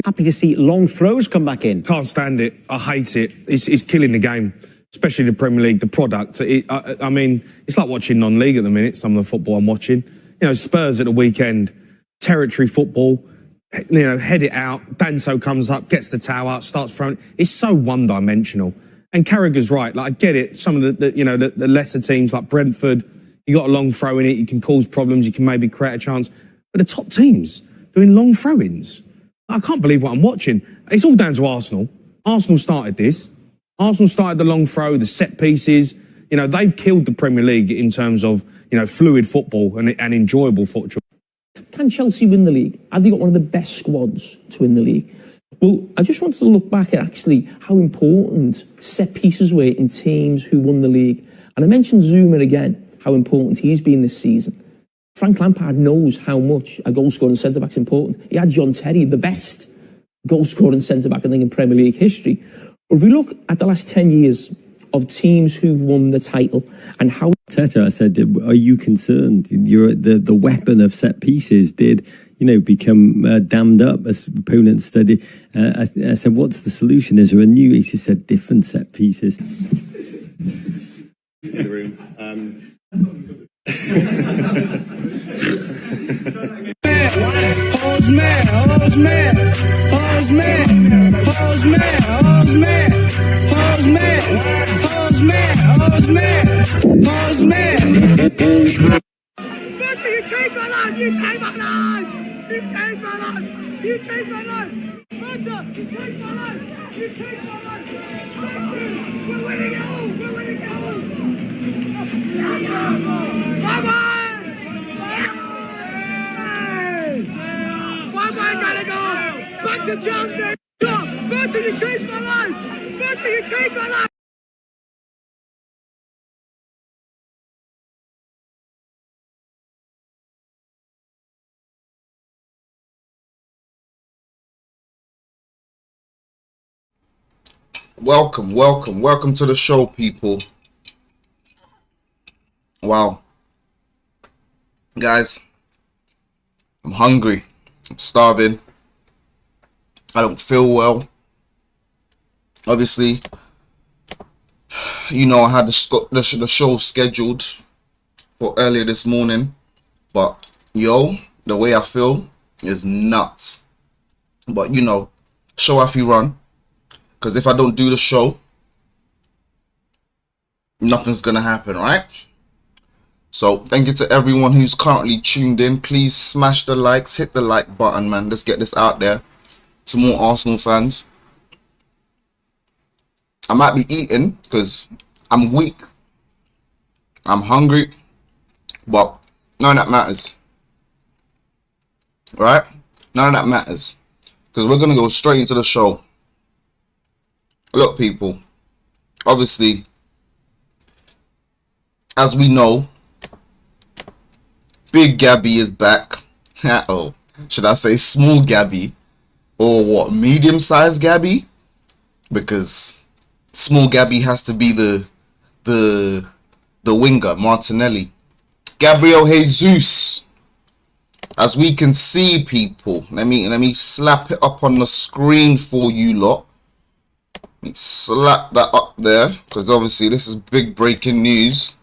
Happy to see long throws come back in. Can't stand it. I hate it. It's killing the game, especially the Premier League, the product. I mean, it's like watching non-league at the minute, some of the football I'm watching. You know, Spurs at the weekend, territory football, you know, head it out. Danso comes up, gets the tower, starts throwing. It's so one-dimensional. And Carragher's right. Like, I get it. Some of the lesser teams like Brentford, you got a long throw in it, you can cause problems, you can maybe create a chance. But the top teams doing long throw-ins, I can't believe what I'm watching. It's all down to Arsenal. Arsenal started this. Arsenal started the long throw, the set pieces. You know, they've killed the Premier League in terms of, you know, fluid football and enjoyable football. Can Chelsea win the league? Have they got one of the best squads to win the league? Well, I just wanted to look back at actually how important set pieces were in teams who won the league. And I mentioned Zuma again, how important he's been this season. Frank Lampard knows how much a goal-scoring centre-back is important. He had John Terry, the best goal-scoring centre-back, I think, in Premier League history. But if we look at the last 10 years of teams who've won the title and how... Teta, I said, are you concerned? The weapon of set pieces did, you know, become dammed up as opponents study. I said, what's the solution? Is there a new... He just said, different set pieces. In the room. You changed my life! You changed my life! You changed my life! You changed my life! Hunter, you changed my life! You changed my life! Thank you! We're winning it all! We're winning it all! Bye-bye! Bye-bye, Gallagher! Back to Chelsea! Hunter, you changed my life! Hunter, you changed my life! Welcome to the show, people. Wow. Guys, I'm hungry. I'm starving. I don't feel well. Obviously, you know, I had the show scheduled for earlier this morning. But, yo, the way I feel is nuts. But, you know, show off you run. Because if I don't do the show, nothing's going to happen, right? So, thank you to everyone who's currently tuned in. Please smash the likes, hit the like button, man. Let's get this out there to more Arsenal fans. I might be eating because I'm weak. I'm hungry. But none of that matters. Right? None of that matters. Because we're going to go straight into the show. Look, people, obviously, as we know, Big Gabby is back. Oh, should I say small Gabby? Or what, medium-sized Gabby? Because small Gabby has to be the winger, Martinelli. Gabriel Jesus. As we can see, people, let me slap it up on the screen for you lot. Slap that up there, because obviously this is big breaking news.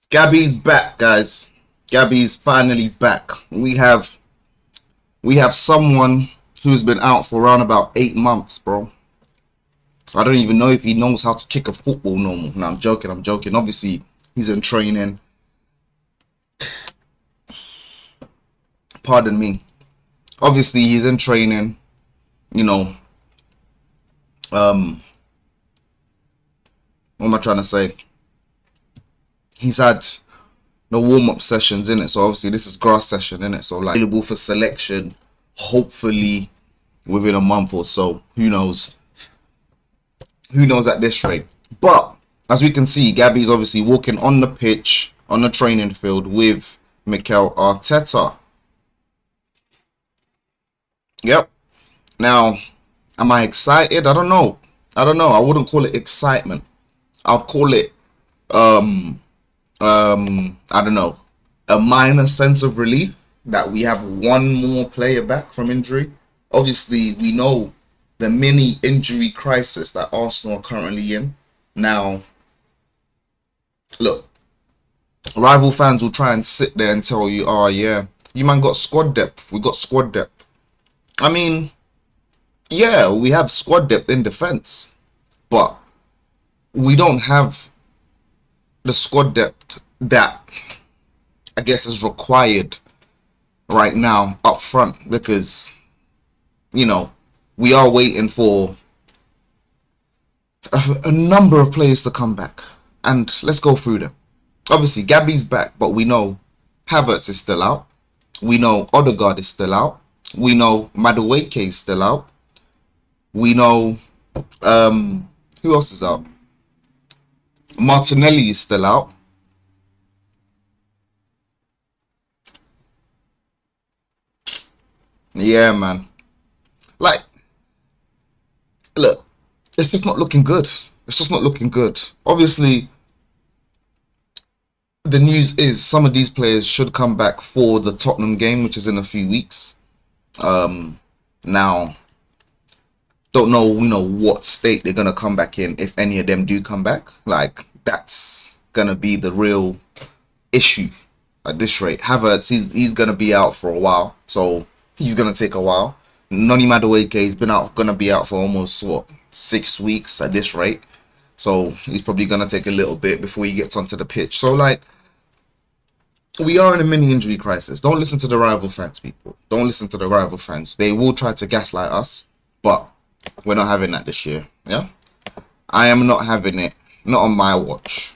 Gabby's back, guys. Gabby's finally back. We have someone who's been out for around about 8 months, bro. I don't even know if he knows how to kick a football normal. No, I'm joking. Obviously, he's in training. Pardon me. Obviously, he's in training. You know. What am I trying to say? He's had the warm-up sessions in it, so obviously this is grass session in it, so like available for selection hopefully within a month or so. Who knows at this rate. But as we can see, Gabby's obviously walking on the pitch, on the training field with Mikel Arteta. Yep. Now, am I excited? I don't know. I wouldn't call it excitement. I'd call it I don't know, a minor sense of relief. that we have one more player back from injury. Obviously, we know the mini injury crisis that Arsenal are currently in. Now, look, rival fans will try and sit there and tell you, oh yeah, you man got squad depth. We got squad depth. I mean, yeah, we have squad depth in defense, but we don't have the squad depth that I guess is required right now up front, because, you know, we are waiting for a number of players to come back, and let's go through them. Obviously, Gabby's back, but we know Havertz is still out. We know Odegaard is still out. We know Madueke is still out. We know who else is out? Martinelli is still out. Yeah, man. Like, look, it's just not looking good. It's just not looking good. Obviously, the news is some of these players should come back for the Tottenham game, which is in a few weeks. Now, don't know, what state they're gonna come back in, if any of them do come back. Like, that's gonna be the real issue at this rate. Havertz, he's gonna be out for a while, so he's gonna take a while. Noni Madueke, he's gonna be out for almost 6 weeks at this rate, so he's probably gonna take a little bit before he gets onto the pitch. So, like, we are in a mini injury crisis. Don't listen to the rival fans, people. Don't listen to the rival fans. They will try to gaslight us, but we're not having that this year. Yeah, I am not having it. Not on my watch.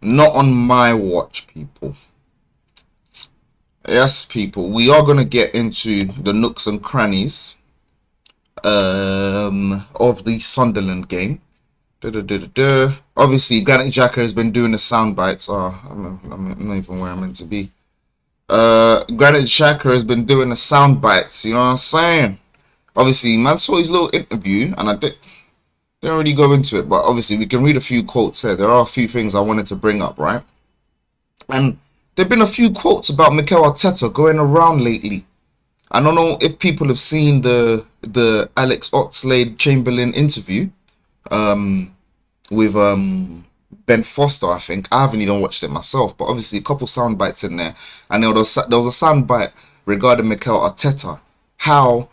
Not on my watch, people. Yes, people. We are gonna get into the nooks and crannies of the Sunderland game. Obviously, Granit Xhaka has been doing the sound bites. Oh, I'm not even where I'm meant to be. Granit Xhaka has been doing the sound bites. You know what I'm saying? Obviously, man, saw his little interview, and I didn't really go into it, but obviously we can read a few quotes here. There are a few things I wanted to bring up, right? And there've been a few quotes about Mikel Arteta going around lately. I don't know if people have seen the Alex Oxlade-Chamberlain interview with Ben Foster, I think. I haven't even watched it myself, but obviously a couple sound bites in there. And there was a sound bite regarding Mikel Arteta, how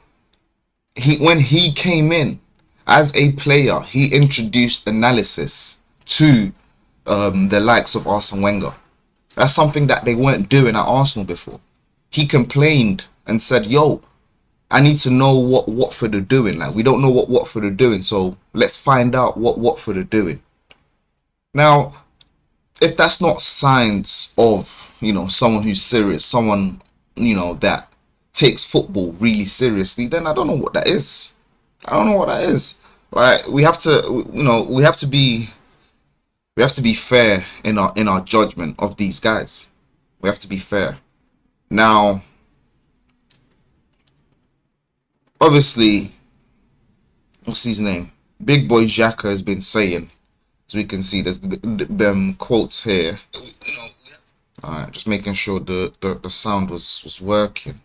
when he came in as a player, he introduced analysis to the likes of Arsene Wenger. That's something that they weren't doing at Arsenal before. He complained and said, yo, I need to know what Watford are doing. Like, we don't know what Watford are doing, so let's find out what Watford are doing. Now, if that's not signs of, someone who's serious, someone, that takes football really seriously, then I don't know what that is. I don't know what that is. Like, we have to be fair in our judgment of these guys. We have to be fair. Now, obviously, what's his name? Big Boy Xhaka has been saying, as we can see, there's them quotes here. Alright, just making sure the sound was working.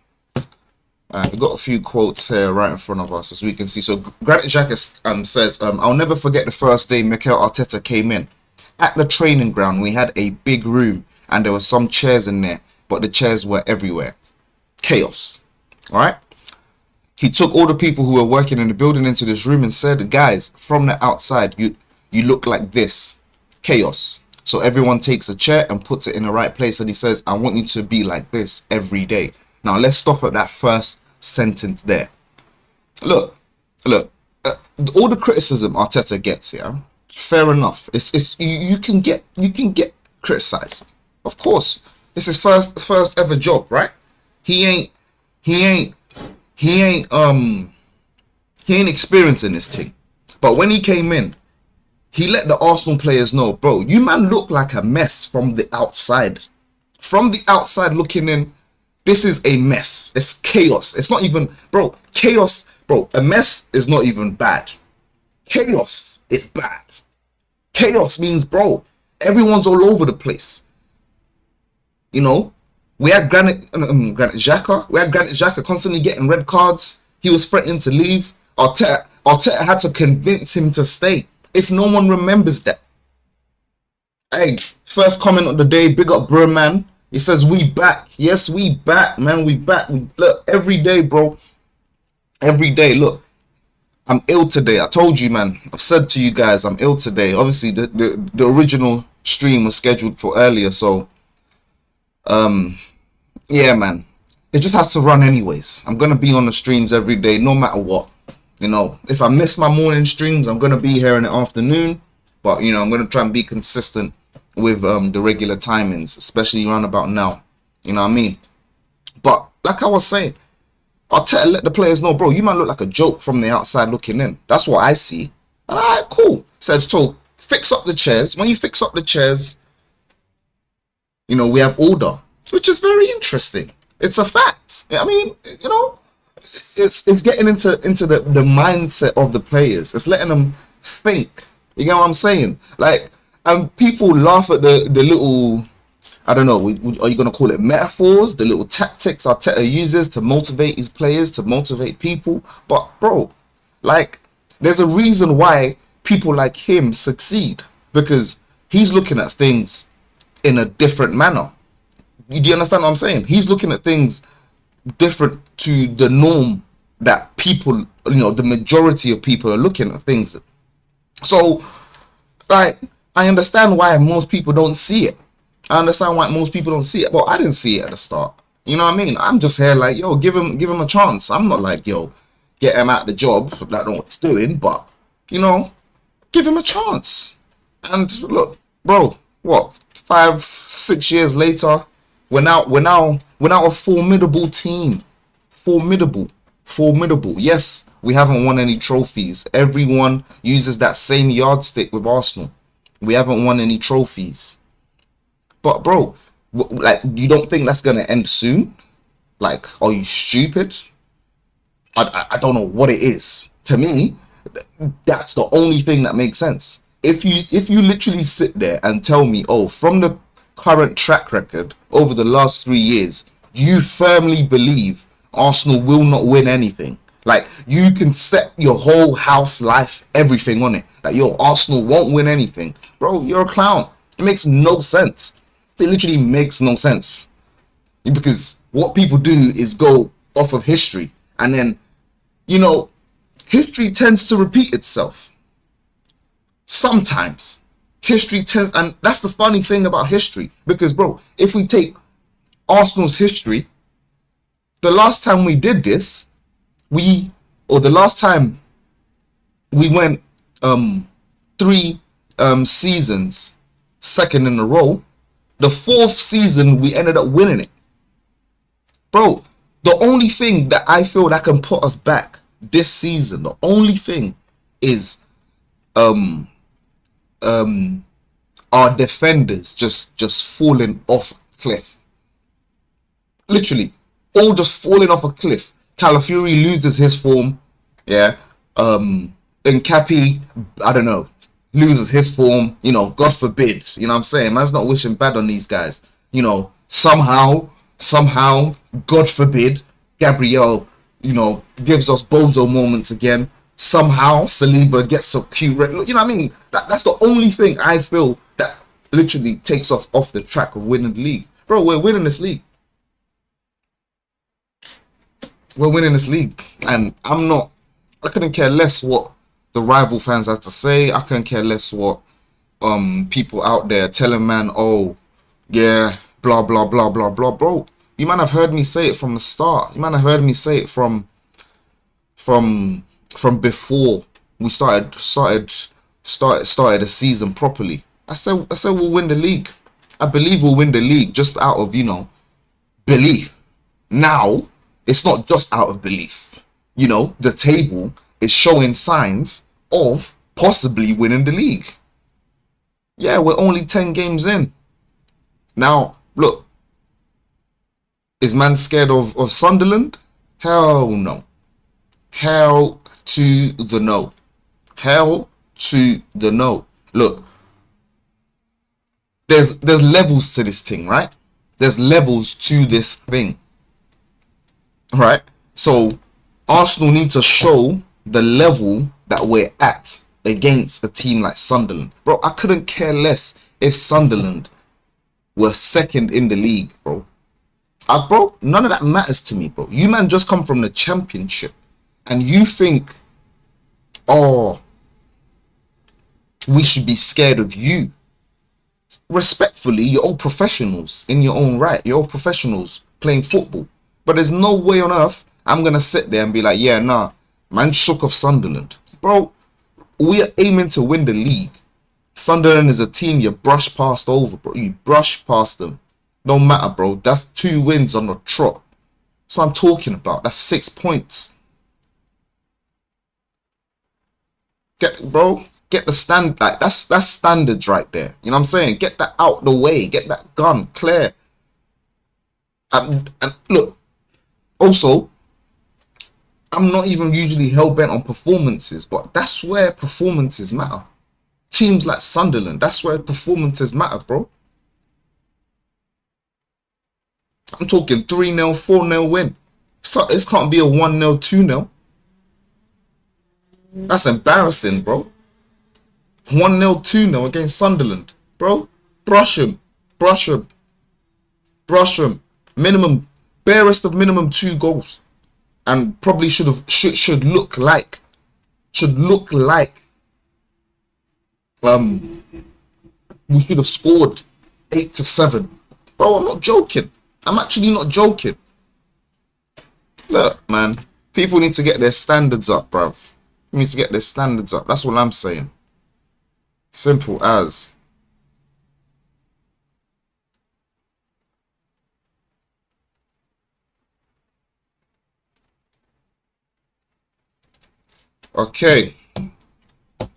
We've got a few quotes here right in front of us, as we can see. So Granit Xhaka says, I'll never forget the first day Mikel Arteta came in. At the training ground, we had a big room and there were some chairs in there, but the chairs were everywhere. Chaos. Alright? He took all the people who were working in the building into this room and said, guys, from the outside, you look like this. Chaos. So everyone takes a chair and puts it in the right place, and he says, I want you to be like this every day. Now, let's stop at that first sentence there. Look, all the criticism Arteta gets here, fair enough. You can get criticized. Of course. This is first ever job, right? He ain't experiencing this thing. But when he came in, he let the Arsenal players know, bro, you man look like a mess from the outside. From the outside looking in, this is a mess. It's chaos. It's not even, bro, chaos, bro, a mess is not even bad. Chaos is bad. Chaos means, bro, everyone's all over the place. We had Granit Xhaka. We had Granit Xhaka constantly getting red cards. He was threatening to leave. Arteta had to convince him to stay. If no one remembers that. Hey, first comment of the day, big up bro, man. He says, we back. Yes, we back, man. We back. We look every day, bro. Every day. Look, I'm ill today. I told you, man. I've said to you guys, I'm ill today. Obviously, the original stream was scheduled for earlier, so yeah, man. It just has to run anyways. I'm gonna be on the streams every day, no matter what. You know, if I miss my morning streams, I'm gonna be here in the afternoon. But you know, I'm gonna try and be consistent with the regular timings, especially around about now. You know what I mean? But like I was saying, Arteta let the players know, bro, you might look like a joke from the outside looking in. That's what I see. And alright, cool. Said, so fix up the chairs. When you fix up the chairs, you know, we have order, which is very interesting. It's a fact. I mean, you know, it's getting into the mindset of the players. It's letting them think. You get what I'm saying? Like, and people laugh at the little, I don't know, are you going to call it metaphors? The little tactics Arteta uses to motivate his players, to motivate people. But, bro, like, there's a reason why people like him succeed. Because he's looking at things in a different manner. Do you understand what I'm saying? He's looking at things different to the norm that people, you know, the majority of people are looking at things. So, like, I understand why most people don't see it. I understand why most people don't see it. Well, I didn't see it at the start. You know what I mean? I'm just here like, yo, give him a chance. I'm not like, yo, get him out the job. I don't know what he's doing, but, you know, give him a chance. And look, bro, what, 5-6 years later, we're now a formidable team. Formidable. Yes, we haven't won any trophies. Everyone uses that same yardstick with Arsenal. We haven't won any trophies. But bro, like, you don't think that's gonna end soon? Like, are you stupid? I don't know what it is. To me, that's the only thing that makes sense. If you literally sit there and tell me, oh, from the current track record over the last 3 years, you firmly believe Arsenal will not win anything. Like, you can set your whole house life, everything on it. Like, yo, Arsenal won't win anything. Bro, you're a clown. It makes no sense. It literally makes no sense. Because what people do is go off of history. And then, you know, history tends to repeat itself. Sometimes. History tends, and that's the funny thing about history. Because, bro, if we take Arsenal's history, the last time we did this, the last time we went 3 seasons second in a row, the 4th season we ended up winning it. Bro, the only thing that I feel that can put us back this season, the only thing is our defenders just falling off a cliff. Literally, all just falling off a cliff. Calafiori loses his form. Yeah. Nkapi, I don't know, loses his form. You know, God forbid. You know what I'm saying? Man's not wishing bad on these guys. You know, somehow, God forbid, Gabriel, you know, gives us bozo moments again. Somehow, Saliba gets so cute. You know what I mean? That's the only thing I feel that literally takes us off the track of winning the league. Bro, we're winning this league. We're winning this league. And I couldn't care less what the rival fans had to say. I couldn't care less what people out there telling man, oh, yeah, blah, blah, blah, blah, blah. Bro, you might have heard me say it from the start. You might have heard me say it from before we started the season properly. I said we'll win the league. I believe we'll win the league just out of, you know, belief. Now, it's not just out of belief. You know, the table is showing signs of possibly winning the league. Yeah, we're only 10 games in. Now, look, is man scared of Sunderland? Hell no. Hell to the no. Hell to the no. Look, there's levels to this thing, right? There's levels to this thing. Right? So Arsenal need to show the level that we're at against a team like Sunderland. Bro, I couldn't care less if Sunderland were second in the league, bro. Bro, none of that matters to me, bro. You man just come from the Championship and you think, oh, we should be scared of you. Respectfully, you're all professionals in your own right. You're all professionals playing football. But there's no way on earth I'm going to sit there and be like, yeah, nah, man shook off Sunderland. Bro, we are aiming to win the league. Sunderland is a team you brush past over, bro. You brush past them. Don't matter, bro. That's 2 wins on the trot. That's what I'm talking about. That's 6 points. Get the stand. Like, that's standards right there. You know what I'm saying? Get that out the way. Get that gun clear. And look, also, I'm not even usually hell-bent on performances, but that's where performances matter. Teams like Sunderland, that's where performances matter, bro. I'm talking 3-0, 4-0 win. So this can't be a 1-0, 2-0. That's embarrassing, bro. 1-0, 2-0 against Sunderland. Bro, brush him. Brush him. Brush him. Minimum, barest of minimum 2 goals. And probably should look like we should have scored 8-7. Bro, I'm not joking. I'm actually not joking. Look, man, people need to get their standards up, bruv. They need to get their standards up. That's what I'm saying. Simple as. Okay,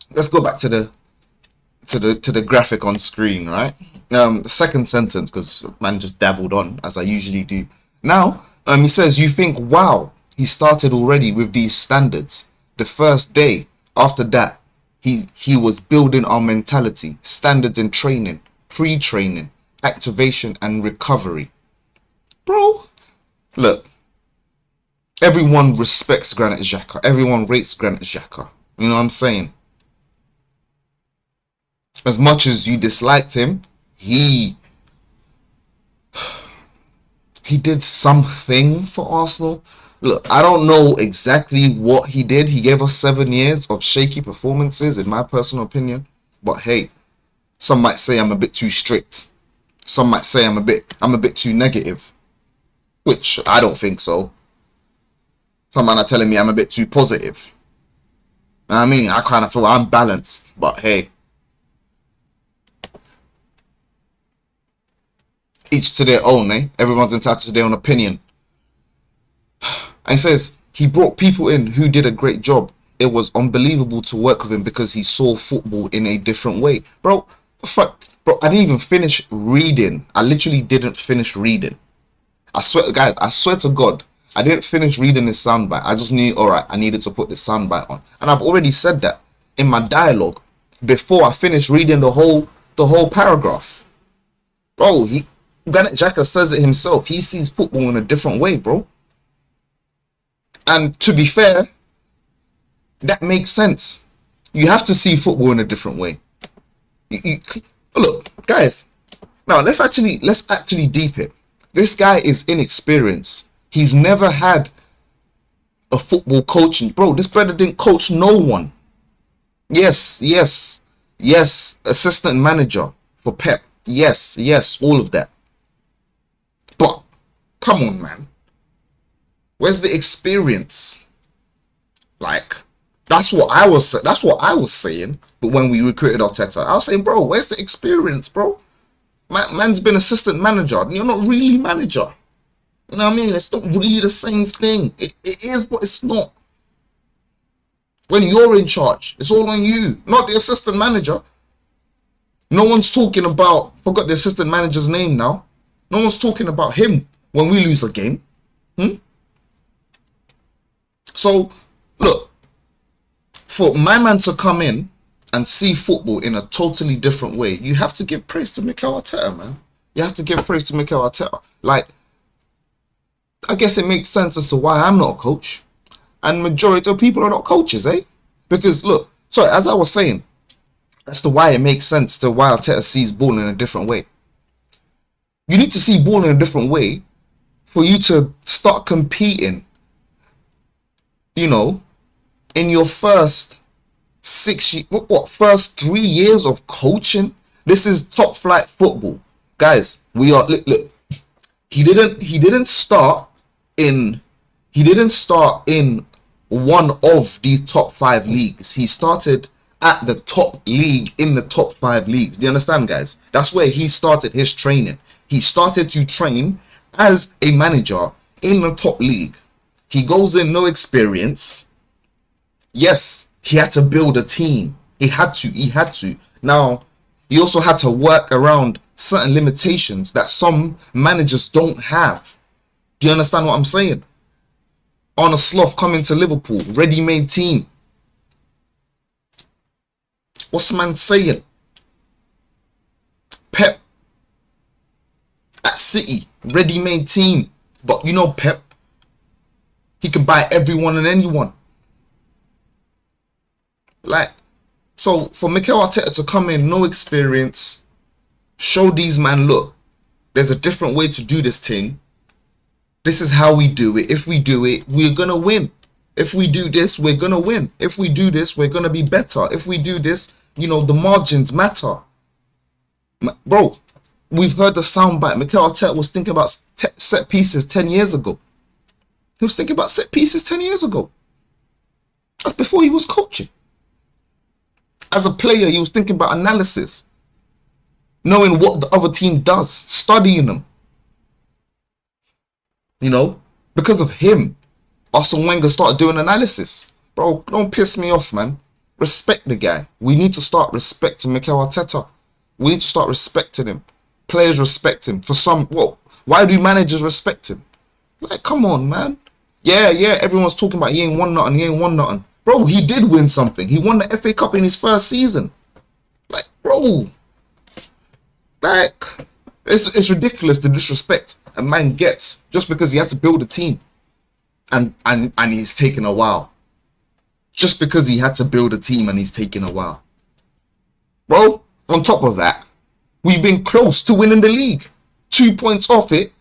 let's go back to the graphic on screen, right? The second sentence, because man just dabbled on as I usually do. Now, he says, you think, wow, he started already with these standards. The first day after that, he was building our mentality, standards in training, pre-training, activation, and recovery. Bro, look. Everyone respects Granit Xhaka. Everyone rates Granit Xhaka. You know what I'm saying? As much as you disliked him, he did something for Arsenal. Look, I don't know exactly what he did. He gave us 7 years of shaky performances, in my personal opinion. But hey, some might say I'm a bit too strict. Some might say I'm a bit too negative, which I don't think so. Some man are telling me I'm a bit too positive. I mean, I kind of feel I'm balanced, but hey. Each to their own, eh? Everyone's entitled to their own opinion. And he says, he brought people in who did a great job. It was unbelievable to work with him because he saw football in a different way. Bro, bro, I didn't even finish reading. I literally didn't finish reading. I swear, guys, I swear to God, I didn't finish reading this soundbite. I just knew, all right, I needed to put this soundbite on. And I've already said that in my dialogue before I finished reading the whole paragraph. Bro, Granit Xhaka says it himself. He sees football in a different way, bro. And to be fair, that makes sense. You have to see football in a different way. Look, guys. Now let's actually deep it. This guy is inexperienced. He's never had a football coaching. Bro, this brother didn't coach no one. Yes. Assistant manager for Pep. Yes, all of that. But, come on, man. Where's the experience? Like, that's what I was saying. But when we recruited Arteta, I was saying, bro, where's the experience, bro? Man's been assistant manager. You're not really manager. You know what I mean? It's not really the same thing. It is, but it's not. When you're in charge, it's all on you, not the assistant manager. No one's talking about, forgot the assistant manager's name now. No one's talking about him when we lose a game. So, look, for my man to come in and see football in a totally different way, you have to give praise to Mikel Arteta, man. You have to give praise to Mikel Arteta. Like, I guess it makes sense as to why I'm not a coach. And majority of people are not coaches, eh? Because, look, sorry, as I was saying, that's the why it makes sense to why Arteta sees ball in a different way. You need to see ball in a different way for you to start competing, you know, in your first first 3 years of coaching. This is top flight football. Guys, we are, look, he didn't start in one of the top 5 leagues. He started at the top league in the top 5 leagues. Do you understand, guys? That's where he started his training. He started to train as a manager in the top league. He goes in, no experience. Yes, he had to build a team. He had to. Now, he also had to work around certain limitations that some managers don't have. Do you understand what I'm saying? Arne Slot coming to Liverpool, ready-made team. What's the man saying? Pep at City, ready-made team. But you know Pep, he can buy everyone and anyone. Like, so for Mikel Arteta to come in, no experience, show these man, look, there's a different way to do this thing. This is how we do it. If we do it, we're going to win. If we do this, we're going to win. If we do this, we're going to be better. If we do this, you know, the margins matter. Bro, we've heard the soundbite. Mikel Arteta was thinking about set pieces 10 years ago. He was thinking about set pieces 10 years ago. That's before he was coaching. As a player, he was thinking about analysis. Knowing what the other team does. Studying them. You know, because of him, Arsene Wenger started doing analysis. Bro, don't piss me off, man. Respect the guy. We need to start respecting Mikel Arteta. We need to start respecting him. Players respect him. For some, well, why do managers respect him? Like, come on, man. Yeah, everyone's talking about he ain't won nothing. Bro, he did win something. He won the FA Cup in his first season. Like, bro. Like, it's ridiculous the disrespect a man gets just because he had to build a team. And he's taken a while. Just because he had to build a team and he's taken a while. Bro, on top of that, we've been close to winning the league. 2 points off it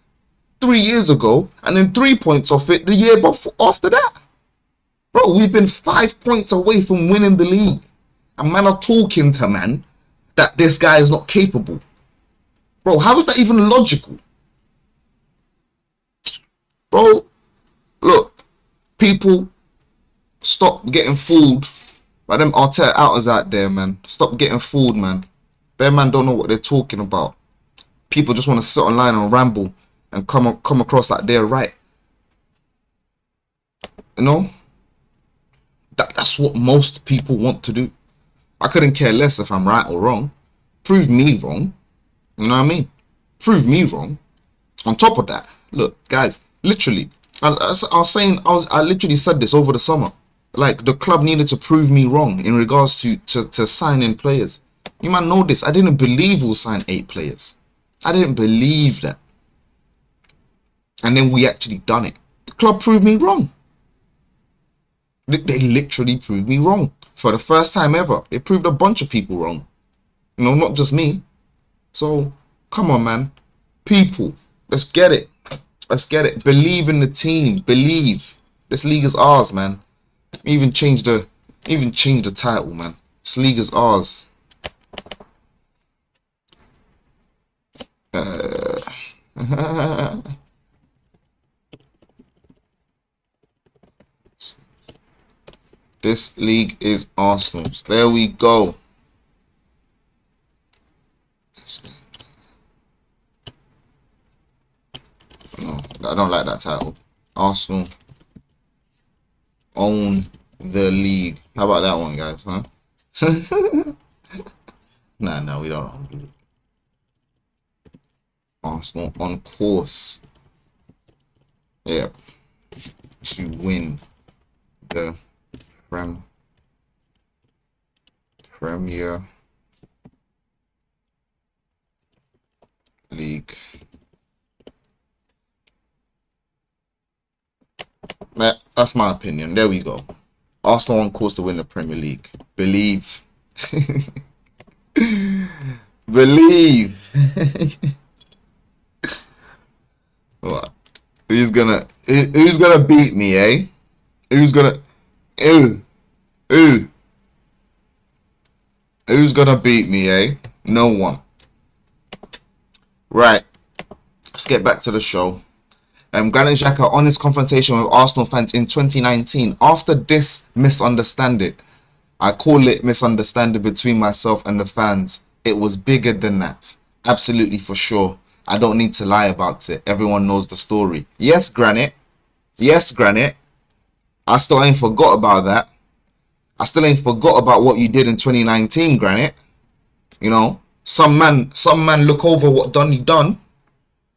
3 years ago, and then 3 points off it the year after that. Bro, we've been 5 points away from winning the league. And man are talking to man that this guy is not capable. Bro, how is that even logical? Bro, look, people, stop getting fooled by them Arteta outers out there, man. Stop getting fooled, man. Their man don't know what they're talking about. People just want to sit online and ramble and come across like they're right. You know? That's what most people want to do. I couldn't care less if I'm right or wrong. Prove me wrong. You know what I mean? Prove me wrong. On top of that, look, guys, literally, I literally said this over the summer. Like, the club needed to prove me wrong in regards to signing players. You might know this. I didn't believe we'll sign 8 players. I didn't believe that. And then we actually done it. The club proved me wrong. They literally proved me wrong. For the first time ever. They proved a bunch of people wrong. You know, not just me. So, come on, man. People, let's get it. Let's get it. Believe in the team. Believe. This league is ours, man. Even change the title, man. This league is ours. This league is Arsenal's. There we go. No, I don't like that title. Arsenal own the league. How about that one, guys? Huh? No, we don't own the league. Arsenal on course. Yeah, to win the Premier League That's my opinion. There we go. Arsenal on course to win the Premier League. Believe. Believe. What? Who's gonna beat me, eh? Who's gonna Who's gonna beat me, eh? No one. Right. Let's get back to the show. Granit Xhaka on his confrontation with Arsenal fans in 2019. After this misunderstanding, I call it misunderstanding between myself and the fans. It was bigger than that. Absolutely, for sure. I don't need to lie about it. Everyone knows the story. Yes, Granit. Yes, Granit. I still ain't forgot about that. I still ain't forgot about what you did in 2019, Granit. You know, some man look over what he done.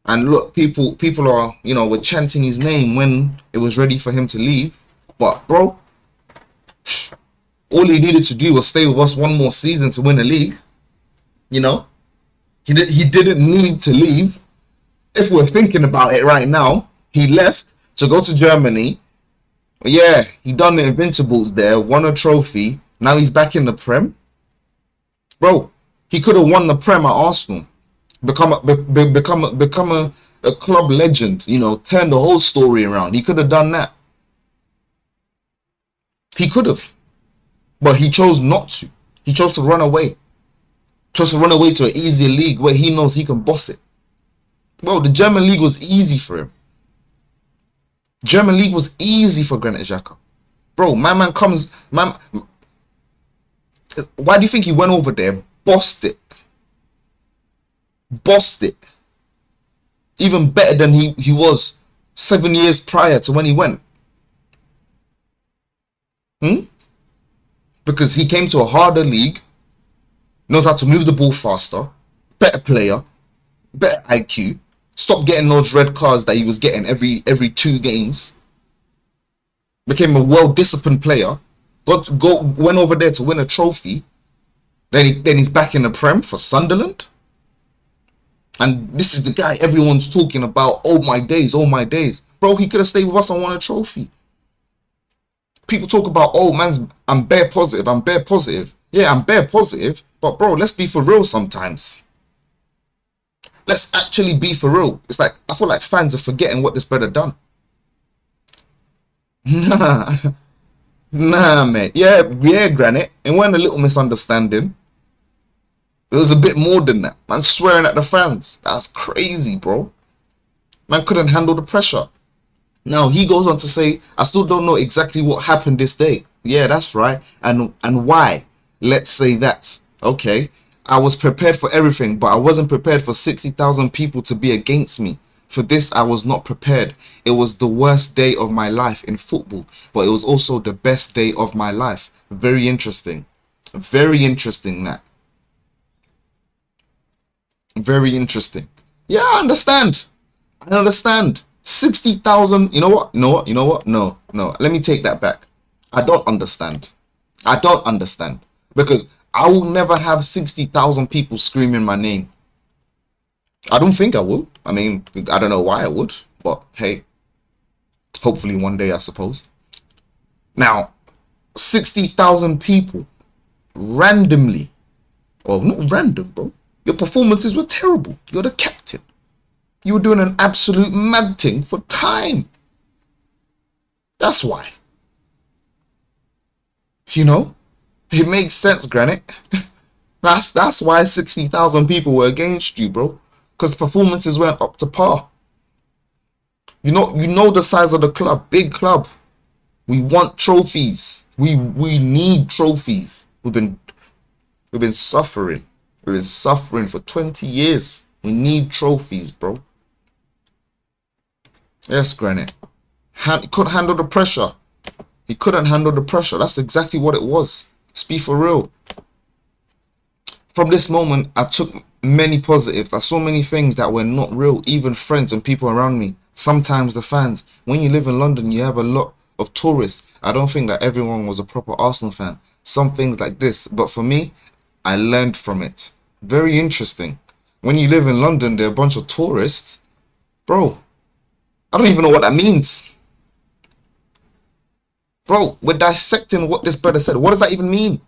And look, people are, you know, were chanting his name when it was ready for him to leave. But, bro, all he needed to do was stay with us one more season to win the league. You know, he didn't need to leave. If we're thinking about it right now, he left to go to Germany. Yeah, he done the Invincibles there, won a trophy. Now he's back in the Prem. Bro, he could have won the Prem at Arsenal. Become a club legend, you know, turn the whole story around. He could have done that. He could have. But he chose not to. He chose to run away. Chose to run away to an easier league where he knows he can boss it. Well, the German league was easy for him. German league was easy for Granit Xhaka. Bro, my man comes... Why do you think he went over there, bossed it? Bossed it. Even better than he was 7 years prior to when he went. Because he came to a harder league, knows how to move the ball faster, better player, better IQ, stopped getting those red cards that he was getting every 2 games, became a well-disciplined player, went over there to win a trophy, then he's back in the Prem for Sunderland. And this is the guy everyone's talking about. Oh my days, oh my days. Bro, he could have stayed with us and won a trophy. People talk about, oh man, I'm bare positive, I'm bare positive. Yeah, I'm bare positive. But bro, let's be for real sometimes. Let's actually be for real. It's like, I feel like fans are forgetting what this brother done. Nah, mate. Yeah, Granit. It wasn't a little misunderstanding. It was a bit more than that. Man swearing at the fans. That's crazy, bro. Man couldn't handle the pressure. Now, he goes on to say, I still don't know exactly what happened this day. Yeah, that's right. And why? Let's say that. Okay. I was prepared for everything, but I wasn't prepared for 60,000 people to be against me. For this, I was not prepared. It was the worst day of my life in football, but it was also the best day of my life. Very interesting. Very interesting, that. Very interesting. Yeah, I understand. I understand. 60,000. You know what? No. Let me take that back. I don't understand. I don't understand. Because I will never have 60,000 people screaming my name. I don't think I will. I mean, I don't know why I would. But hey, hopefully one day, I suppose. Now, 60,000 people randomly. Well, not random, bro. Your performances were terrible. You're the captain. You were doing an absolute mad thing for time. That's why. You know? It makes sense, Granit. That's why 60,000 people were against you, bro. Because performances weren't up to par. You know the size of the club. Big club. We want trophies. We need trophies. We've been suffering. We've been suffering for 20 years. We need trophies, bro. Yes, Granit. He couldn't handle the pressure. He couldn't handle the pressure. That's exactly what it was. Let's be for real. From this moment, I took many positives. I saw many things that were not real. Even friends and people around me. Sometimes the fans. When you live in London, you have a lot of tourists. I don't think that everyone was a proper Arsenal fan. Some things like this. But for me, I learned from it. Very interesting. When you live in London, there are a bunch of tourists. Bro, I don't even know what that means. Bro, we're dissecting what this brother said. What does that even mean?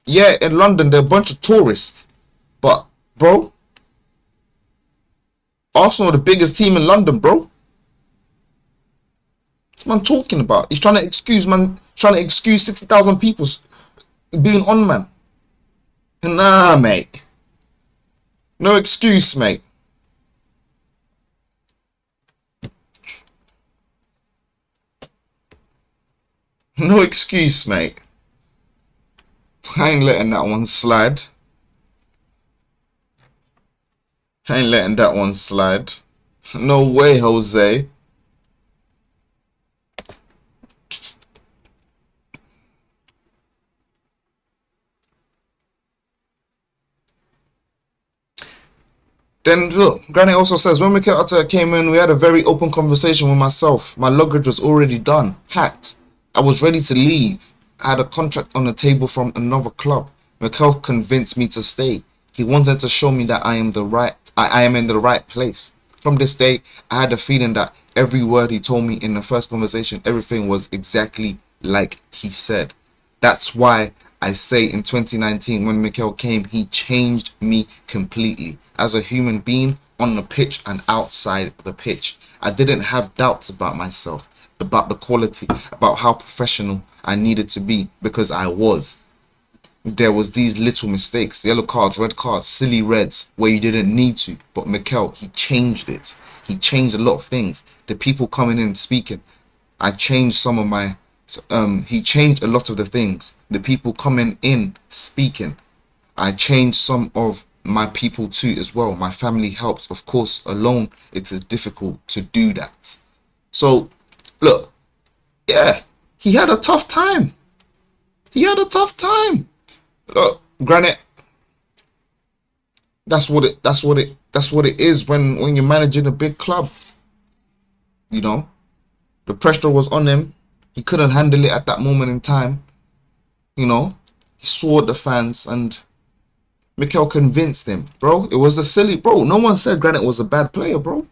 Yeah, in London, they're a bunch of tourists. But, bro, Arsenal are the biggest team in London, bro. What's man talking about? He's trying to excuse 60,000 people being on, man. Nah, mate. No excuse, mate. No excuse, mate. I ain't letting that one slide. I ain't letting that one slide. No way, Jose. Then look, Granny also says, when Mikel Arteta came in, we had a very open conversation with myself. My luggage was already done, packed. I was ready to leave. I had a contract on the table from another club. Mikel convinced me to stay. He wanted to show me that I am in the right place. From this day, I had the feeling that every word he told me in the first conversation, everything was exactly like he said. That's why I say in 2019, when Mikel came, he changed me completely. As a human being, on the pitch and outside the pitch. I didn't have doubts about myself, about the quality, about how professional I needed to be, because I was. There was these little mistakes, yellow cards, red cards, silly reds, where you didn't need to. But Mikel, he changed it. He changed a lot of things. The people coming in speaking, I changed some of my... he changed a lot of the things. The people coming in speaking, I changed some of my people too as well. My family helped. Of course, alone, it is difficult to do that. So, look, yeah, he had a tough time. He had a tough time. Look, granted, that's what it is when you're managing a big club. You know, the pressure was on him. He couldn't handle it at that moment in time. You know, he swore at the fans, and Mikel convinced him, bro. It was a silly, bro. No one said Granit was a bad player, bro.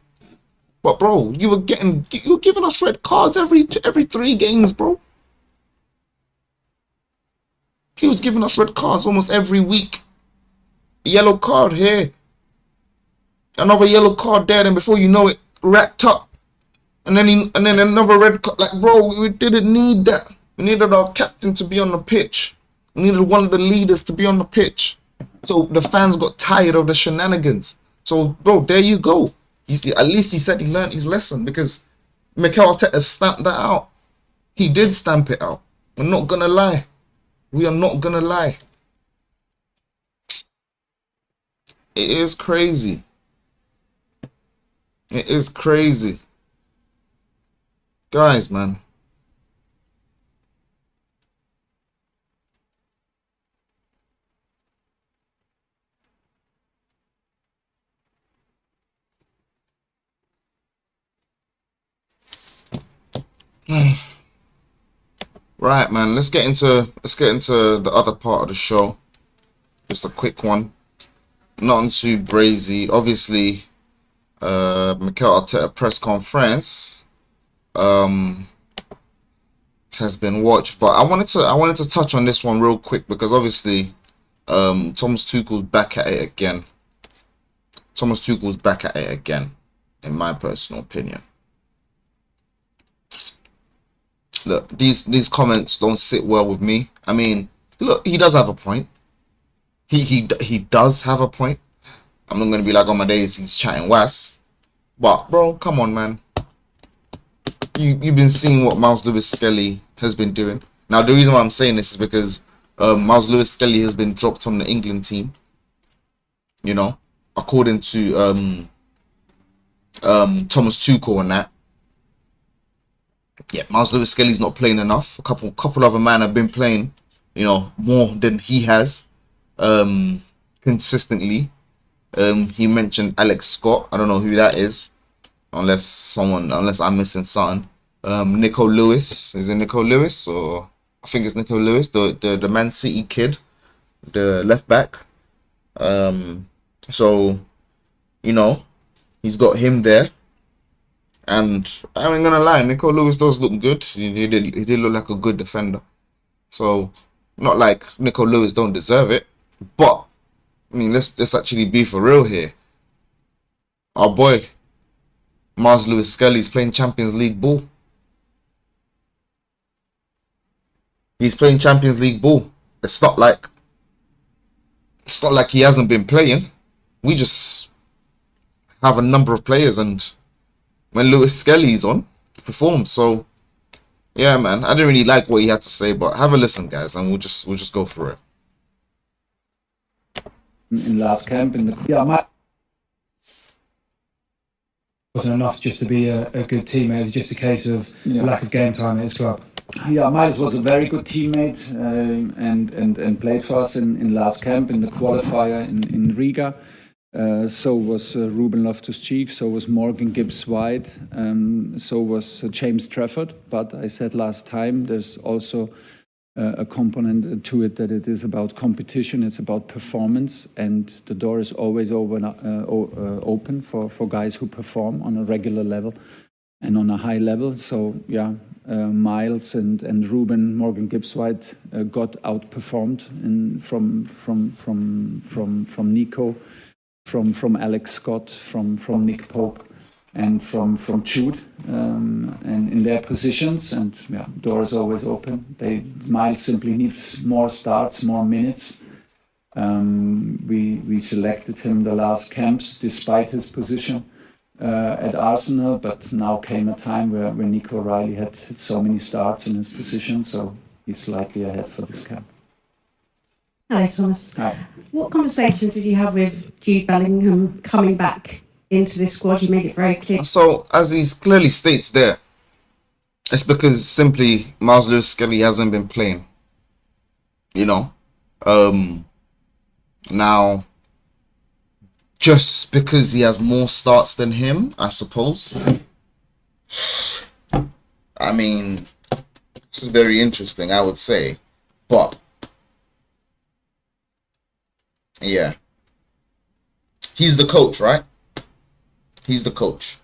But bro, you were giving us red cards every 3 games, bro. He was giving us red cards almost every week. A yellow card here, another yellow card there, and before you know it, racked up. And then another red card. Like, bro, we didn't need that. We needed our captain to be on the pitch. We needed one of the leaders to be on the pitch. So the fans got tired of the shenanigans. So, bro, there you go. At least he said he learned his lesson, because Mikel Arteta stamped that out. He did stamp it out. We're not going to lie. We are not going to lie. It is crazy. It is crazy. Guys, man. Right, man. Let's get into the other part of the show. Just a quick one. Nothing too brazy. Obviously, Mikel Arteta press conference has been watched, but I wanted to touch on this one real quick, because obviously Thomas Tuchel's back at it again. Thomas Tuchel's back at it again, in my personal opinion. Look, these comments don't sit well with me. I mean, look, he does have a point. He does have a point. I'm not gonna be like, on my days he's chatting was, but bro, come on, man. You've been seeing what Miles Lewis-Skelly has been doing. Now, the reason why I'm saying this is because Miles Lewis-Skelly has been dropped from the England team. You know, according to Thomas Tuchel and that. Yeah, Miles Lewis-Skelly's not playing enough. A couple other men have been playing, you know, more than he has, consistently. He mentioned Alex Scott. I don't know who that is, unless I'm missing something. Nico Lewis, is it Nico Lewis, or I think it's Nico Lewis, the Man City kid, the left back. So, you know, he's got him there. And I ain't gonna lie, Nico Lewis does look good. He did look like a good defender. So not like Nico Lewis don't deserve it, but I mean let's actually be for real here. Our boy Mars Lewis Skelly's playing Champions League ball. He's playing Champions League ball. It's not like he hasn't been playing. We just have a number of players, and when Lewis Skelly's on, he performs. So yeah, man, I didn't really like what he had to say, but have a listen, guys, and we'll just go through it. In last camp, wasn't enough just to be a good teammate. It was just a case of lack of game time at his club. Yeah, Miles was a very good teammate and played for us in last camp in the qualifier in Riga. So was Ruben Loftus-Cheek, so was Morgan Gibbs-White, so was James Trafford. But I said last time, there's also a component to it that it is about competition, it's about performance, and the door is always open for guys who perform on a regular level and on a high level. So yeah, Miles and Ruben, Morgan Gibbs-White got outperformed from Nico, from Alex Scott, from Nick Pope, and from Jude, and in their positions. And yeah, door is always open. Miles simply needs more starts, more minutes. We selected him the last camps despite his position at Arsenal, but now came a time where Nico Riley had so many starts in his position, so he's slightly ahead for this camp. Hello, Thomas. Hi. What conversation did you have with Jude Bellingham coming back into this squad? You made it very clear. So as he clearly states there, it's because simply Mars Lewis Skelly hasn't been playing. You know, now just because he has more starts than him, I suppose. I mean, this is very interesting, I would say, but yeah, he's the coach, right? He's the coach,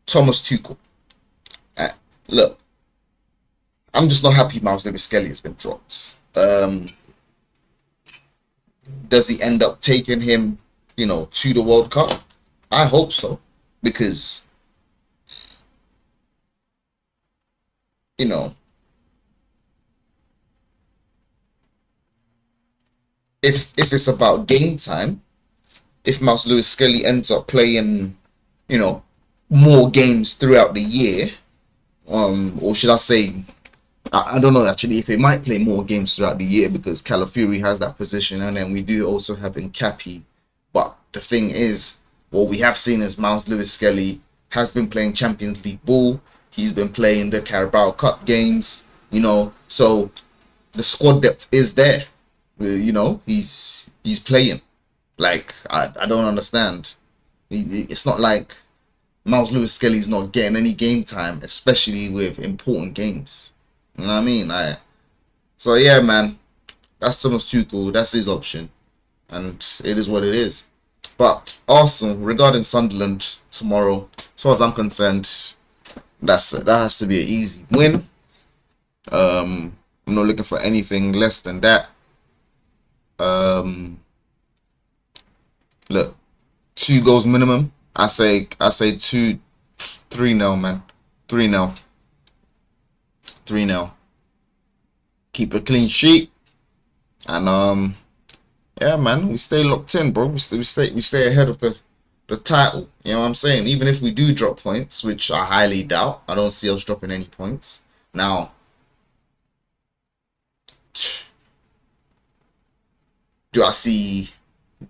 Thomas Tuchel. Look, I'm just not happy Mars Lewis Skelly has been dropped. Does he end up taking him, you know, to the World Cup? I hope so, because, you know, if it's about game time, if Mars Lewis Skelly ends up playing, you know, more games throughout the year, or should I say, I don't know actually if he might play more games throughout the year, because Calafiori has that position, and then we do also have Nkapi. But the thing is, what we have seen is Mars Lewis Skelly has been playing Champions League ball. He's been playing the Carabao Cup games, you know, so the squad depth is there. You know, he's playing. Like, I don't understand. It's not like Mars Lewis Skelly's not getting any game time, especially with important games. You know what I mean? So yeah, man, that's Thomas Tuchel. That's his option, and it is what it is. But Arsenal, regarding Sunderland tomorrow, as far as I'm concerned, that has to be an easy win. I'm not looking for anything less than that. Look, 2 goals minimum. I say 3-0, man. 3-0. 3-0. Keep a clean sheet, and yeah, man, we stay locked in, bro. We stay ahead of the title. You know what I'm saying? Even if we do drop points, which I highly doubt, I don't see us dropping any points. Now, do I see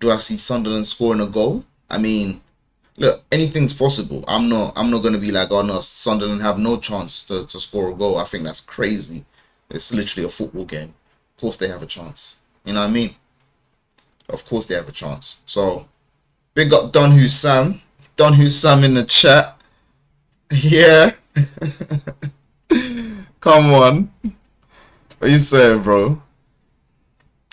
Sunderland scoring a goal? I mean, look, anything's possible. I'm not gonna be like, oh no, Sunderland have no chance to score a goal. I think that's crazy. It's literally a football game. Of course they have a chance. You know what I mean? Of course they have a chance. So, big up Don Sam in the chat. Yeah. Come on. What you saying, bro?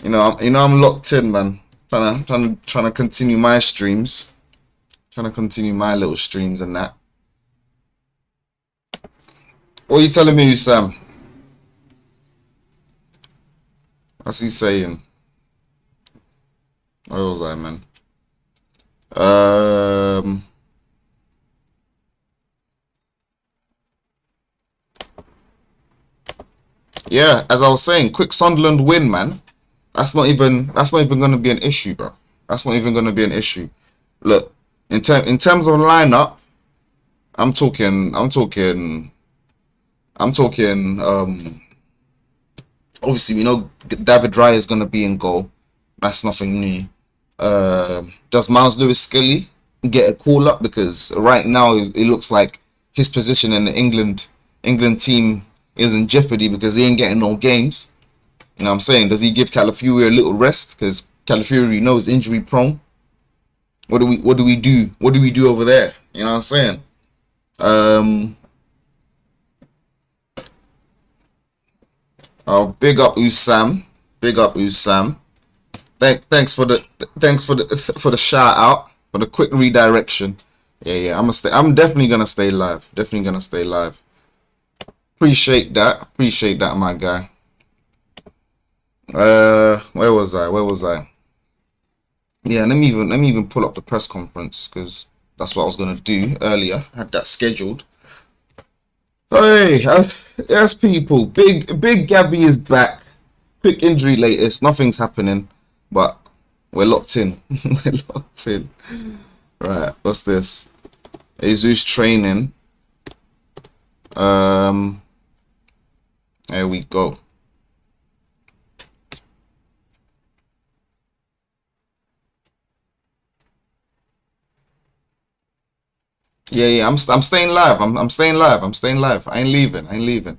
You know I'm locked in, man. Trying to continue my streams. Trying to continue my little streams and that. What are you telling me, Sam? What's he saying? Where was I, man? Yeah, as I was saying, quick Sunderland win, man. That's not even going to be an issue, bro. That's not even going to be an issue. Look, in terms of lineup, I'm talking. Obviously, we know David Raya is going to be in goal. That's nothing new. Does Miles Lewis-Skelly get a call up? Because right now it looks like his position in the England team is in jeopardy because he ain't getting no games. You know what I'm saying? Does he give Calafiori a little rest? Because Calafiori knows injury prone. What do we do? What do we do over there? You know what I'm saying? Big up Usam. Big up Usam. Thanks for the shout out, for the quick redirection. Yeah. I'm definitely gonna stay live. Definitely gonna stay live. Appreciate that, my guy. Where was I? Yeah, let me even pull up the press conference because that's what I was gonna do earlier. I had that scheduled. Hey, yes, people. Big Gabby is back. Quick injury latest. Nothing's happening, but we're locked in. We're locked in. Right. What's this? Jesus training. There we go. Yeah. I'm staying live. I'm staying live. I ain't leaving.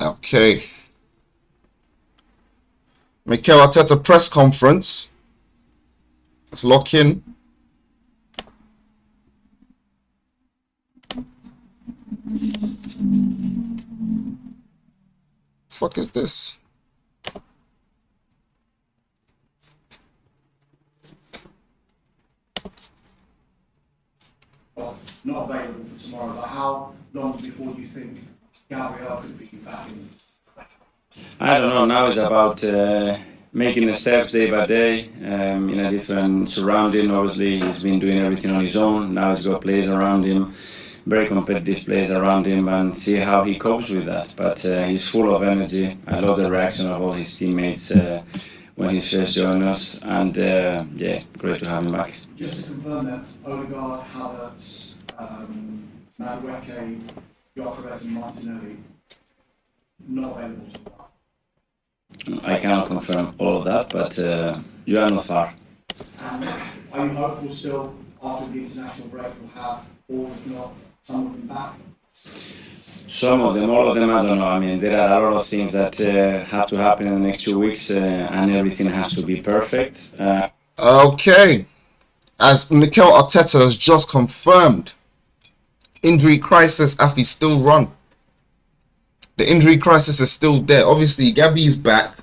Okay. Mikel Arteta press conference. Let's lock in. Fuck is this? Well, not available for tomorrow, but how long before do you think Gabriel could be back in? I don't know. Now it's about making the steps day by day in a different surrounding. Obviously, he's been doing everything on his own. Now he's got players around him, very competitive players around him, and see how he copes with that. But he's full of energy. I love the reaction of all his teammates when he first joined us, and yeah, great to have him back. Just to confirm that Odegaard, Havertz, Madueke, Gyökeres and Martinelli not available tomorrow. I cannot confirm all of that, but you are not far. And are you hopeful still after the international break we'll have all, if not some of them back? Some of them, all of them, I don't know. I mean, there are a lot of things that have to happen in the next 2 weeks, and everything has to be perfect. Okay. As Mikel Arteta has just confirmed, injury crisis, Afi, still run. The injury crisis is still there. Obviously, Gabby is back,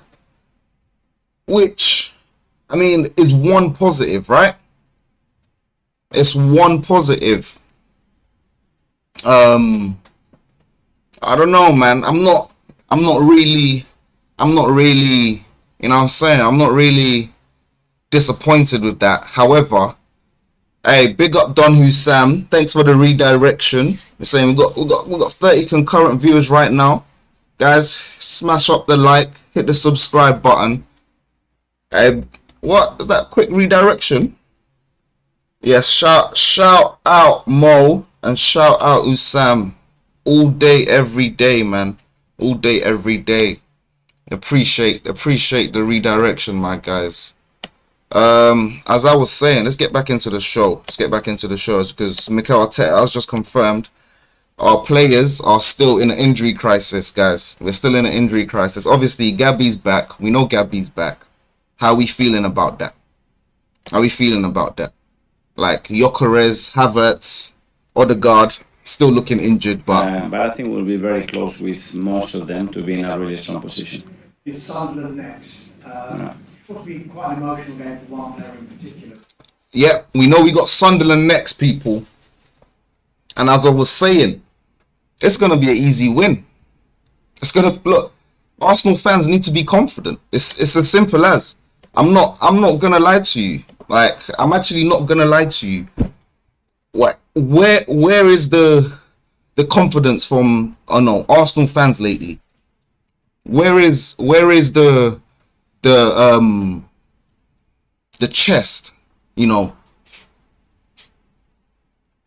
which, I mean, is one positive, right? It's one positive. I don't know, man. I'm not really, you know what I'm saying? I'm not really disappointed with that. However, hey, big up Don Hussam. Thanks for the redirection. We're saying we got 30 concurrent viewers right now. Guys, smash up the like, hit the subscribe button. Hey, what is that quick redirection? Yes, shout out Mo and shout out Usam. All day, every day, man. All day, every day. Appreciate the redirection, my guys. As I was saying, let's get back into the show. Because Mikel Arteta has just confirmed our players are still in an injury crisis, guys. We're still in an injury crisis. Obviously, Gabby's back. We know Gabby's back. How are we feeling about that? Like Gyökeres, Havertz, Odegaard, still looking injured, but I think we'll be very close with most of them to be in a really strong position. It's Sunderland next. It's supposed to be quite an emotional game for one player in particular. yeah, we know we got Sunderland next, people. And as I was saying, it's gonna be an easy win. It's gonna look. Arsenal fans need to be confident. It's as simple as. I'm not gonna lie to you. Like, I'm actually not gonna lie to you. What? Where is the confidence from? Oh no, Arsenal fans lately. Where is the chest? You know.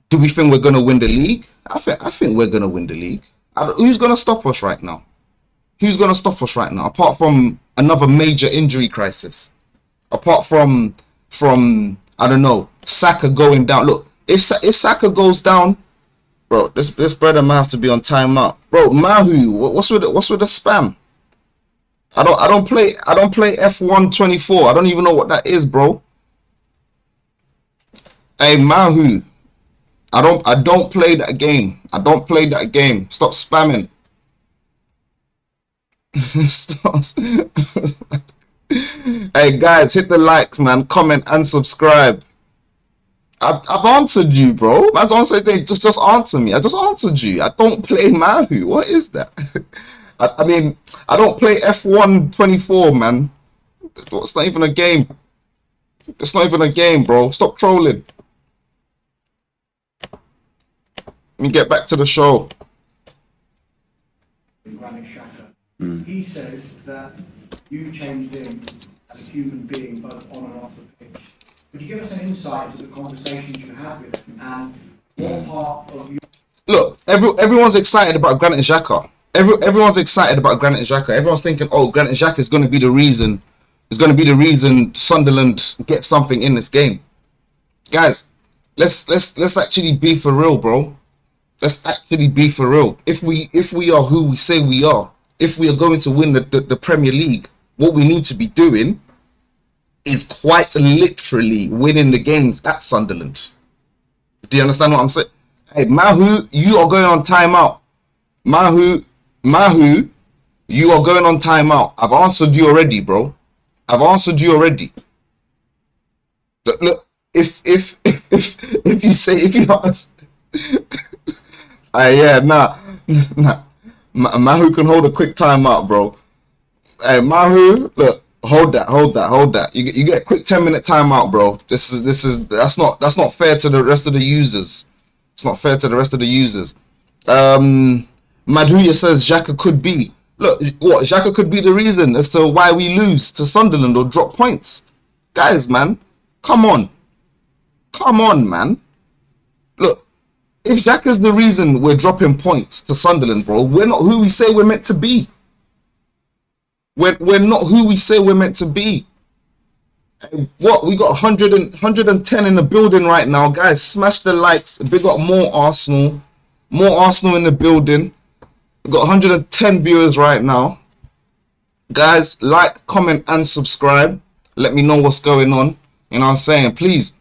Do we think we're gonna win the league? I think we're gonna win the league. Who's gonna stop us right now? Who's gonna stop us right now? Apart from another major injury crisis. Apart from I don't know, Saka going down. Look, if Saka goes down, bro, this brother might have to be on timeout. Bro, Mahu, what's with the spam? I don't play F1 24. I don't even know what that is, bro. Hey Mahu, I don't play that game. I don't play that game. Stop spamming. Hey guys, hit the likes, man, comment and subscribe. I've answered you, bro. Man's answer thing, just answer me. I just answered you. I don't play Mahu. What is that? I mean, I don't play F1 24, man. It's not even a game. It's not even a game, bro. Stop trolling. Let me get back to the show. Granit Xhaka. He says that you changed him as a human being, both on and off the pitch. Could you give us an insight to the conversations you had with him and what part of you? Look, everyone's excited about Granit Xhaka. Everyone's excited about Granit Xhaka. Everyone's thinking, oh, Granit Xhaka is going to be the reason. Is going to be the reason Sunderland gets something in this game. Guys, let's actually be for real, bro. Let's actually be for real. If we are who we say we are, if we are going to win the Premier League, what we need to be doing is quite literally winning the games at Sunderland. Do you understand what I'm saying? Hey, Mahu, you are going on timeout. Mahu, you are going on timeout. I've answered you already, bro. I've answered you already. Look, if you say, if you ask, yeah, nah. Mahu can hold a quick timeout, bro. Hey, Mahu, look, hold that. You get a quick 10-minute timeout, bro. That's not fair to the rest of the users. It's not fair to the rest of the users. Madhuya says Xhaka could be. Look, what? Xhaka could be the reason as to why we lose to Sunderland or drop points. Guys, man, come on. Come on, man. Look, if Xhaka's the reason we're dropping points to Sunderland, bro, we're not who we say we're meant to be. We're not who we say we're meant to be. What? We got 110 in the building right now. Guys, smash the likes. Big up more Arsenal. More Arsenal in the building. We've got 110 viewers right now. Guys, like, comment, and subscribe. Let me know what's going on. You know what I'm saying? Please.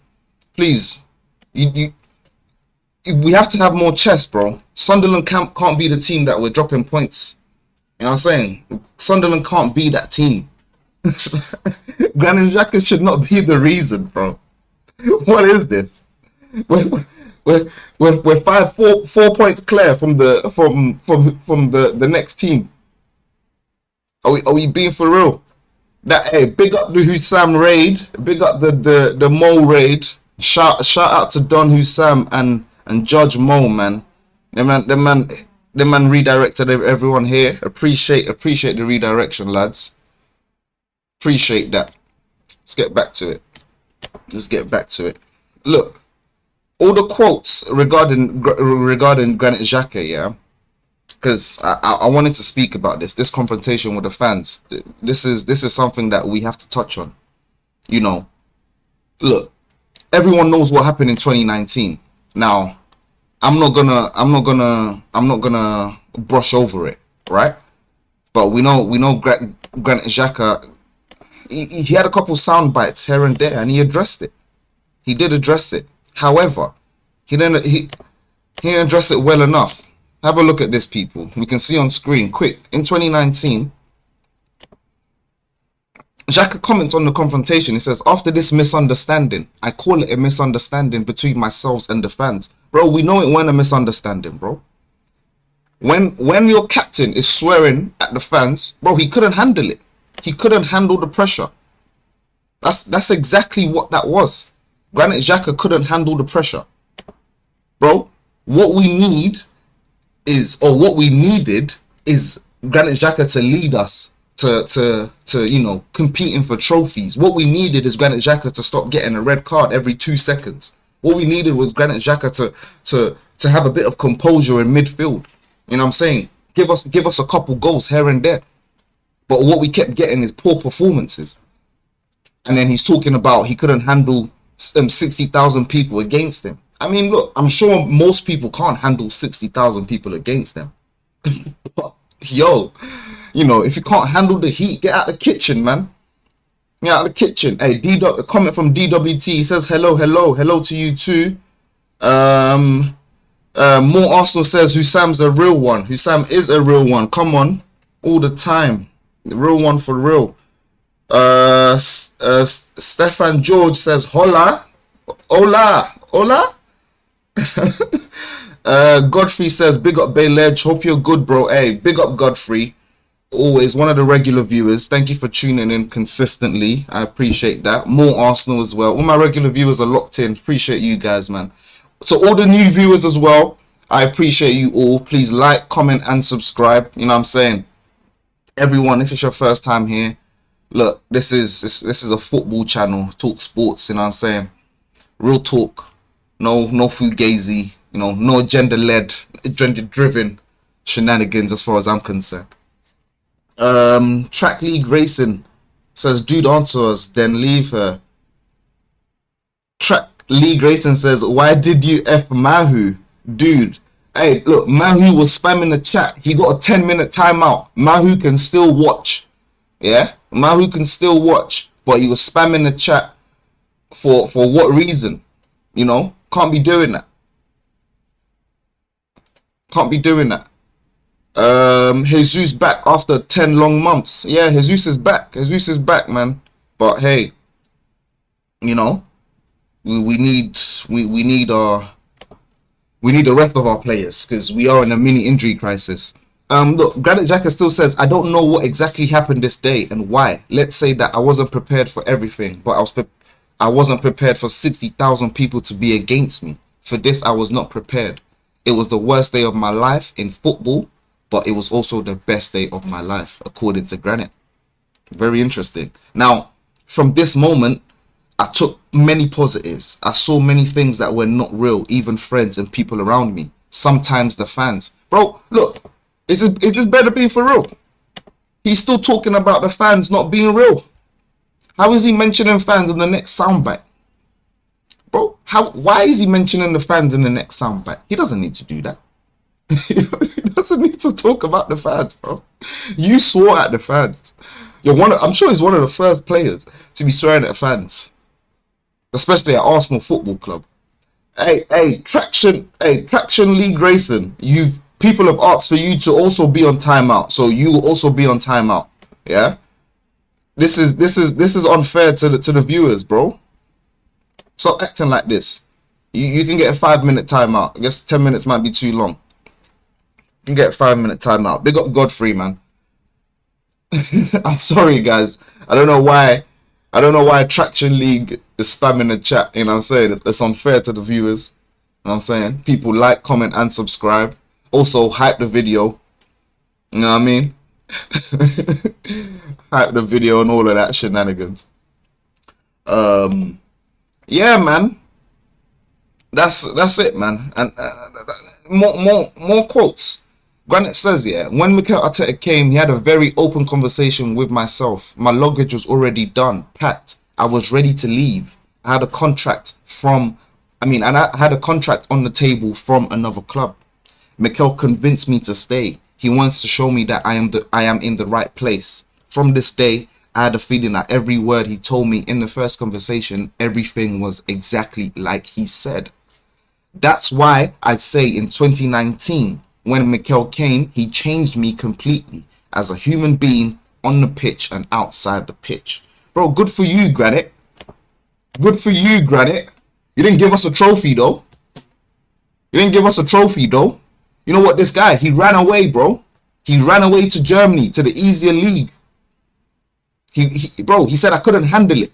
We have to have more chess, bro. Sunderland can't be the team that we're dropping points. You know what I'm saying? Sunderland can't be that team. Granit Xhaka should not be the reason, bro. What is this? We're 4 points clear from the next team. Are we being for real? Hey, big up the Hussam raid. Big up the Mo raid. Shout out to Don Hussam and Judge Mo, man. The man redirected everyone here. Appreciate the redirection, lads. Appreciate that. Let's get back to it. Look, all the quotes regarding Granit Xhaka, yeah, because I wanted to speak about this confrontation with the fans. This is something that we have to touch on. You know, look, everyone knows what happened in 2019. Now, I'm not gonna brush over it, right? But we know Granit Xhaka. He had a couple sound bites here and there, and he addressed it. He did address it. However, he didn't address it well enough. Have a look at this, people. We can see on screen, quick. In 2019, Xhaka comments on the confrontation. He says, after this misunderstanding, I call it a misunderstanding between myself and the fans. Bro, we know it weren't a misunderstanding, bro. When your captain is swearing at the fans, bro, he couldn't handle it. He couldn't handle the pressure. That's exactly what that was. Granit Xhaka couldn't handle the pressure. Bro, what we need is, or what we needed is Granit Xhaka to lead us to you know, competing for trophies. What we needed is Granit Xhaka to stop getting a red card every 2 seconds. What we needed was Granit Xhaka to have a bit of composure in midfield. You know what I'm saying? Give us a couple goals here and there. But what we kept getting is poor performances. And then he's talking about he couldn't handle 60,000 people against him. I mean, look, I'm sure most people can't handle 60,000 people against them. But, yo, you know, if you can't handle the heat, get out the kitchen, man. Get out the kitchen. Hey, a comment from DWT. He says, hello to you too. More Arsenal says Hussam's a real one. Hussam is a real one. Come on, all the time. The real one for real. Stefan George says hola. Godfrey says big up Bay Ledge. Hope you're good, bro. Hey, big up Godfrey. Always one of the regular viewers. Thank you for tuning in consistently. I appreciate that. More Arsenal as well. All my regular viewers are locked in. Appreciate you guys, man. So all the new viewers as well, I appreciate you all. Please like, comment, and subscribe. You know what I'm saying? Everyone, if it's your first time here, look, this is a football channel, talk sports. You know what I'm saying? Real talk, no fugazi. You know, no agenda-driven shenanigans as far as I'm concerned. Track League Racing says, dude, answer us, then leave her. Track League Racing says, why did you F Mahu? Dude, hey, look, Mahu was spamming the chat. He got a 10-minute timeout. Mahu can still watch. Yeah? Mahu can still watch. But he was spamming the chat for what reason? You know? Can't be doing that. Can't be doing that. Jesus back after 10 long months. Yeah, Jesus is back. Jesus is back, man. But hey, you know, we need the rest of our players because we are in a mini injury crisis. Look, Granit Xhaka still says, I don't know what exactly happened this day and why. Let's say that I wasn't prepared for everything, but I wasn't prepared for 60,000 people to be against me. For this, I was not prepared. It was the worst day of my life in football, but it was also the best day of my life, according to Granit. Very interesting. Now, from this moment, I took many positives. I saw many things that were not real, even friends and people around me. Sometimes the fans. Bro, look, is this better being for real? He's still talking about the fans not being real. How is he mentioning fans in the next soundbite? Bro, why is he mentioning the fans in the next soundbite? He doesn't need to do that. He doesn't need to talk about the fans, bro. You swore at the fans. I'm sure he's one of the first players to be swearing at fans, especially at Arsenal Football Club. Hey, Traction League Racing. People have asked for you to also be on timeout, so you will also be on timeout. Yeah, this is unfair to the viewers, bro. Stop acting like this. You can get a 5-minute timeout. I guess 10 minutes might be too long. You can get a 5-minute timeout. Big up Godfrey, man. I'm sorry, guys. I don't know why Traction League is spamming the chat. You know what I'm saying? It's unfair to the viewers. You know what I'm saying? People like, comment, and subscribe. Also, hype the video. You know what I mean? Hype the video and all of that shenanigans. Yeah, man. That's it, man. And more quotes. Granit says, yeah, when Mikel Arteta came, he had a very open conversation with myself. My luggage was already done, packed. I was ready to leave. I had a contract on the table from another club. Mikel convinced me to stay. He wants to show me that I am in the right place. From this day, I had a feeling that every word he told me in the first conversation, everything was exactly like he said. That's why I'd say in 2019, when Mikel came, he changed me completely as a human being on the pitch and outside the pitch. Bro, good for you, Granit. Good for you, Granit. You didn't give us a trophy, though. He didn't give us a trophy, though. You know what? This guy, he ran away, bro. He ran away to Germany, to the easier league. Bro, he said I couldn't handle it.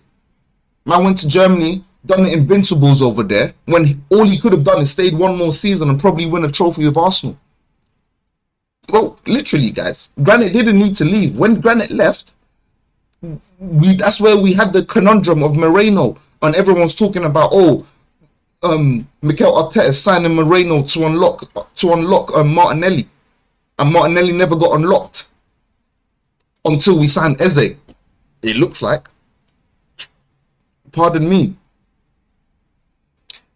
Man went to Germany, done the Invincibles over there, when all he could have done is stayed one more season and probably win a trophy with Arsenal. Bro, literally, guys, Granit didn't need to leave. When Granit left, that's where we had the conundrum of Moreno, and everyone's talking about, Mikel Arteta signing Moreno to unlock Martinelli, and Martinelli never got unlocked until we signed Eze. It looks like. Pardon me.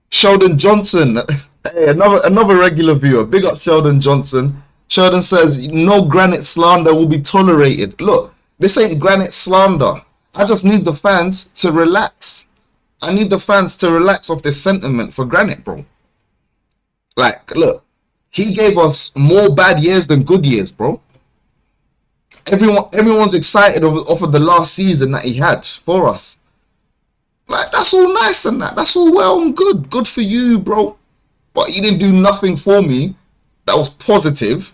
Sheldon Johnson, hey, another regular viewer. Big up Sheldon Johnson. Sheldon says no Granit slander will be tolerated. Look, this ain't Granit slander. I just need the fans to relax. I need the fans to relax off this sentiment for Granit, bro. Like, look, he gave us more bad years than good years, bro. Everyone's excited off of the last season that he had for us. Like, that's all nice and that's all well and good. Good for you, bro. But you didn't do nothing for me that was positive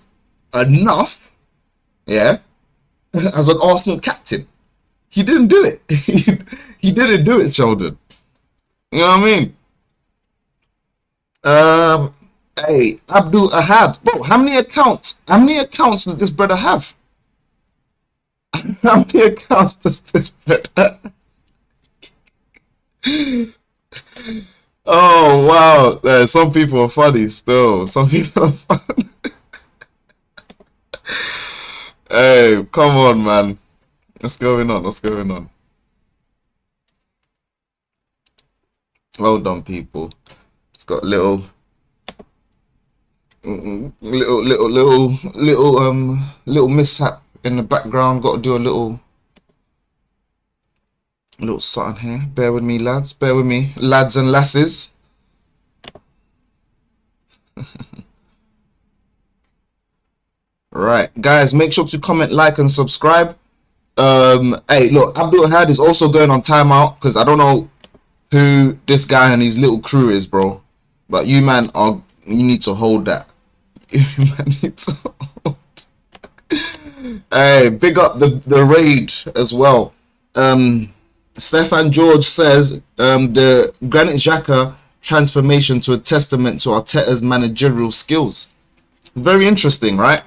enough, yeah, as an Arsenal captain. He didn't do it. He didn't do it, Sheldon. You know what I mean? Hey, Abdul Ahad. Bro, how many accounts does this brother have? How many accounts does this brother have? Oh, wow. Some people are funny still. Some people are funny. Hey, come on, man. What's going on? What's going on? Well done, people. It's got little mishap in the background. Got to do a little something here. Bear with me, lads. Bear with me, lads and lasses. Right, guys, make sure to comment, like, and subscribe. Hey, look, Abdul Had is also going on timeout because I don't know who this guy and his little crew is, bro. But you need to hold that. You man need to hold. Hey, big up the raid as well. Stefan George says the Granit Xhaka transformation to a testament to Arteta's managerial skills. Very interesting, right?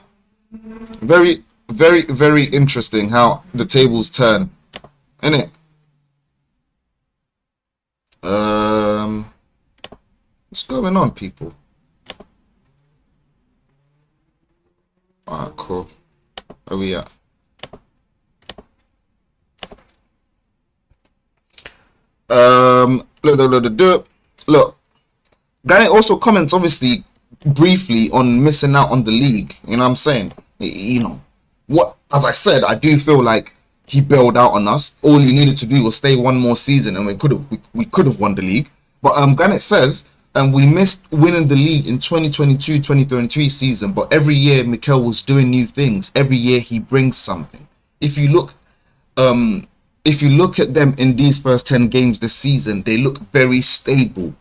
Very, very, very interesting how the tables turn, innit? What's going on, people? Alright, cool. Where we at? Look, Granit also comments obviously briefly on missing out on the league. You know what I'm saying? You know what? As I said, I do feel like he bailed out on us. All he needed to do was stay one more season, and we could have won the league. But Granit says, we missed winning the league in 2022-2023 season. But every year Mikel was doing new things. Every year he brings something. If you look at them in these first 10 games this season, they look very stable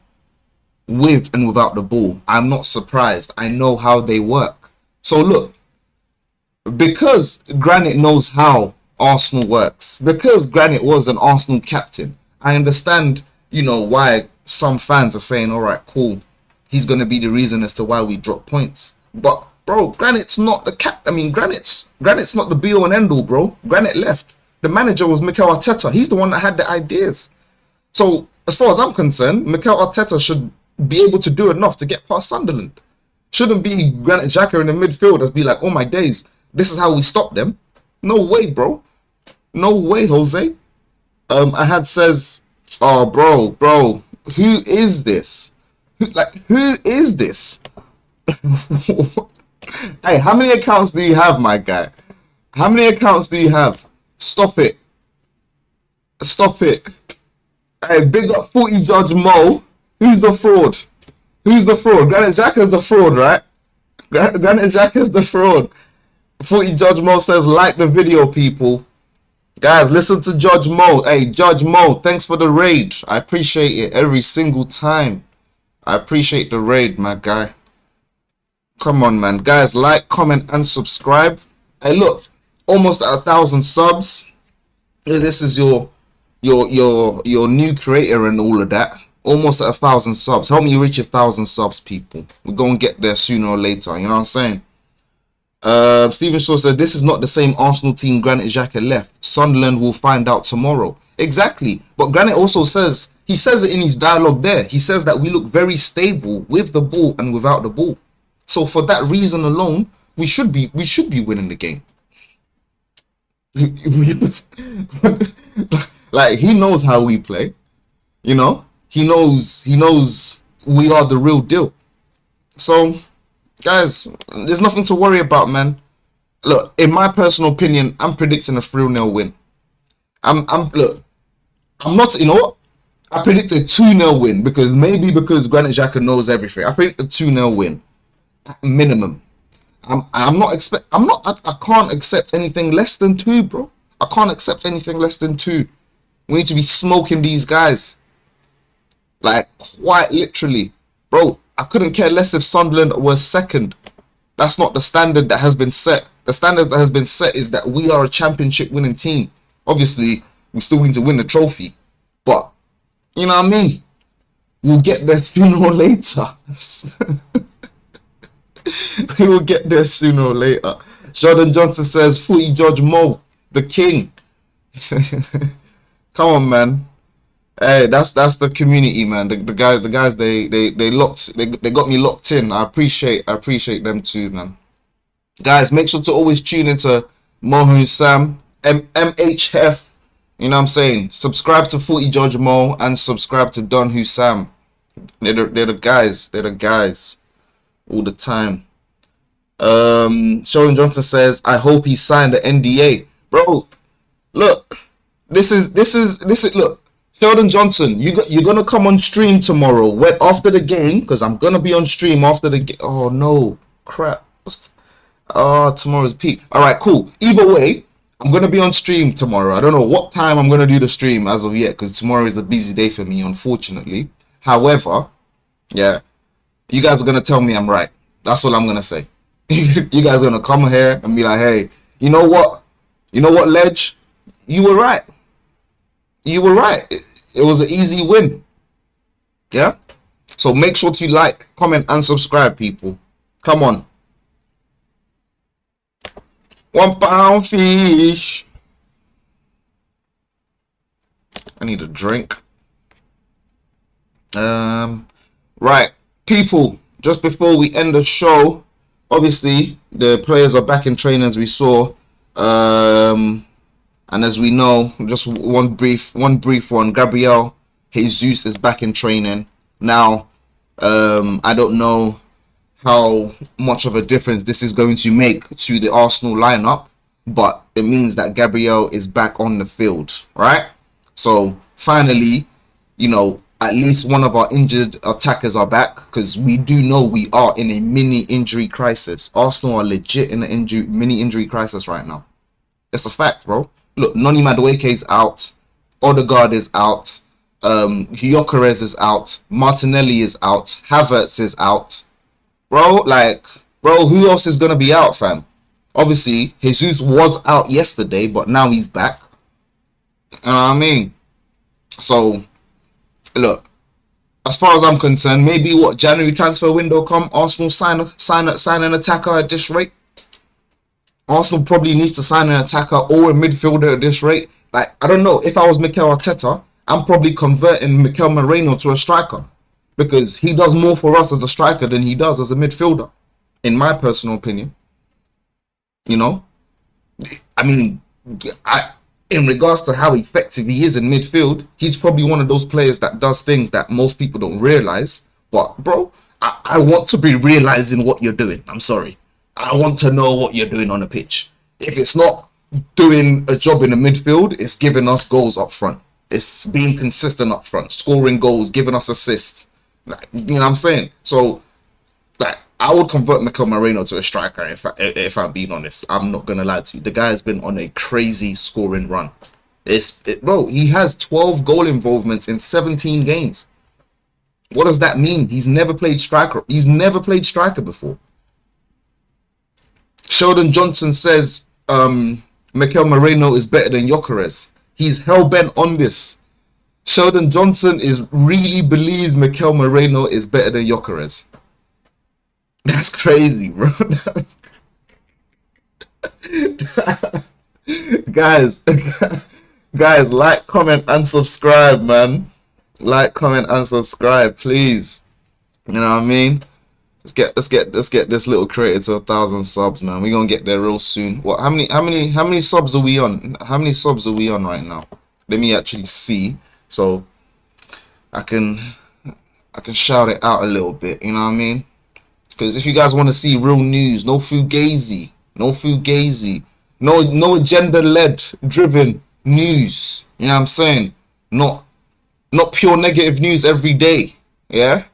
with and without the ball. I'm not surprised. I know how they work. So look, because Granit knows how Arsenal works, because Granit was an Arsenal captain, I understand, why some fans are saying, all right, cool, he's going to be the reason as to why we drop points. But, bro, Granit's not the Granit's not the be-all and end-all, bro. Granit left. The manager was Mikel Arteta. He's the one that had the ideas. So, as far as I'm concerned, Mikel Arteta should be able to do enough to get past Sunderland. Shouldn't be Granit Xhaka in the midfield as be like, oh my days, this is how we stop them. No way, bro. No way, Jose. Ahad says, oh, bro, who is this? Who is this? Hey, how many accounts do you have, my guy? How many accounts do you have? Stop it. Stop it. Hey, big up 40 Judge Mo. Who's the fraud? Who's the fraud? Granit Xhaka's the fraud, right? Granit Xhaka's the fraud. 40 Judge Mo says, like the video, people. Guys, listen to Judge Mo. Hey, Judge Mo, thanks for the raid. I appreciate it every single time. I appreciate the raid, my guy. Come on, man. Guys, like, comment, and subscribe. Hey, look, almost at 1,000 subs. This is your new creator and all of that. Almost at 1,000 subs. Help me reach 1,000 subs, people. We're going to get there sooner or later. You know what I'm saying? Stephen Shaw said, this is not the same Arsenal team Granit Xhaka left. Sunderland will find out tomorrow. Exactly. But Granit also says, he says it in his dialogue there. He says that we look very stable with the ball and without the ball. So for that reason alone, we should be winning the game. Like, he knows how we play. You know? He knows we are the real deal. So, guys, there's nothing to worry about, man. Look, in my personal opinion, I'm predicting a 3-0 win. I'm not, you know what? I predict a 2-0 win because Granit Xhaka knows everything. I predict a 2-0 win at minimum. I can't accept anything less than 2, bro. I can't accept anything less than 2. We need to be smoking these guys. Like, quite literally. Bro, I couldn't care less if Sunderland was second. That's not the standard that has been set. The standard that has been set is that we are a championship winning team. Obviously, we still need to win the trophy. But, you know what I mean? We'll get there sooner or later. We will get there sooner or later. Sheldon Johnson says, Footy Judge Mo, the king. Come on, man. Hey, that's the community, man. The guys they got me locked in. I appreciate them too, man. Guys, make sure to always tune into Mohu Sam, MHF. You know what I'm saying? Subscribe to Footy Judge Mo and subscribe to Don Hussam. They're the guys all the time. Sheldon Johnson says, I hope he signed the NDA. Bro, look, this is look, Sheldon Johnson, you're gonna come on stream tomorrow after the game, because I'm gonna be on stream after the game. Oh no, crap. Tomorrow's peak. Alright, cool. Either way, I'm gonna be on stream tomorrow. I don't know what time I'm gonna do the stream as of yet, because tomorrow is a busy day for me, unfortunately. However, yeah, you guys are gonna tell me I'm right. That's all I'm gonna say. You guys are gonna come here and be like, hey, you know what, Ledge, you were right. You were right. It was an easy win. Yeah? So make sure to like, comment, and subscribe, people. Come on. £1 fish. I need a drink. Right, people, just before we end the show, obviously the players are back in training, as we saw. And as we know, just one brief one. Gabriel Jesus is back in training now. I don't know how much of a difference this is going to make to the Arsenal lineup, but it means that Gabriel is back on the field, right? So finally, you know, at least one of our injured attackers are back, because we do know we are in a mini injury crisis. Arsenal are legit in a mini injury crisis right now. It's a fact, bro. Look, Noni Madueke is out, Odegaard is out, Gyökeres is out, Martinelli is out, Havertz is out. Bro, who else is going to be out, fam? Obviously, Jesus was out yesterday, but now he's back. You know what I mean? So, look, as far as I'm concerned, maybe January transfer window come, Arsenal sign an attacker at this rate. Arsenal probably needs to sign an attacker or a midfielder at this rate. Like, I don't know. If I was Mikel Arteta, I'm probably converting Mikel Merino to a striker, because he does more for us as a striker than he does as a midfielder, in my personal opinion. You know? I mean, in regards to how effective he is in midfield, he's probably one of those players that does things that most people don't realise. But, bro, I want to be realising what you're doing. I'm sorry. I want to know what you're doing on the pitch. If it's not doing a job in the midfield, it's giving us goals up front. It's being consistent up front, scoring goals, giving us assists. Like, you know what I'm saying? So, like, I would convert Mikel Merino to a striker if I'm being honest. I'm not going to lie to you. The guy has been on a crazy scoring run. Bro, he has 12 goal involvements in 17 games. What does that mean? He's never played striker. He's never played striker before. Sheldon Johnson says Mikel Moreno is better than Gyökeres. He's hell-bent on this. Sheldon Johnson really believes Mikel Moreno is better than Gyökeres. That's crazy, bro. Guys, like, comment, and subscribe, man. Like, comment, and subscribe, please. You know what I mean? Let's get this little creator to 1,000 subs, man. We're gonna get there real soon. What? How many subs are we on? How many subs are we on right now? Let me actually see, so I can shout it out a little bit. You know what I mean? Because if you guys want to see real news, no fugazi, no agenda-led driven news. You know what I'm saying? Not pure negative news every day. Yeah.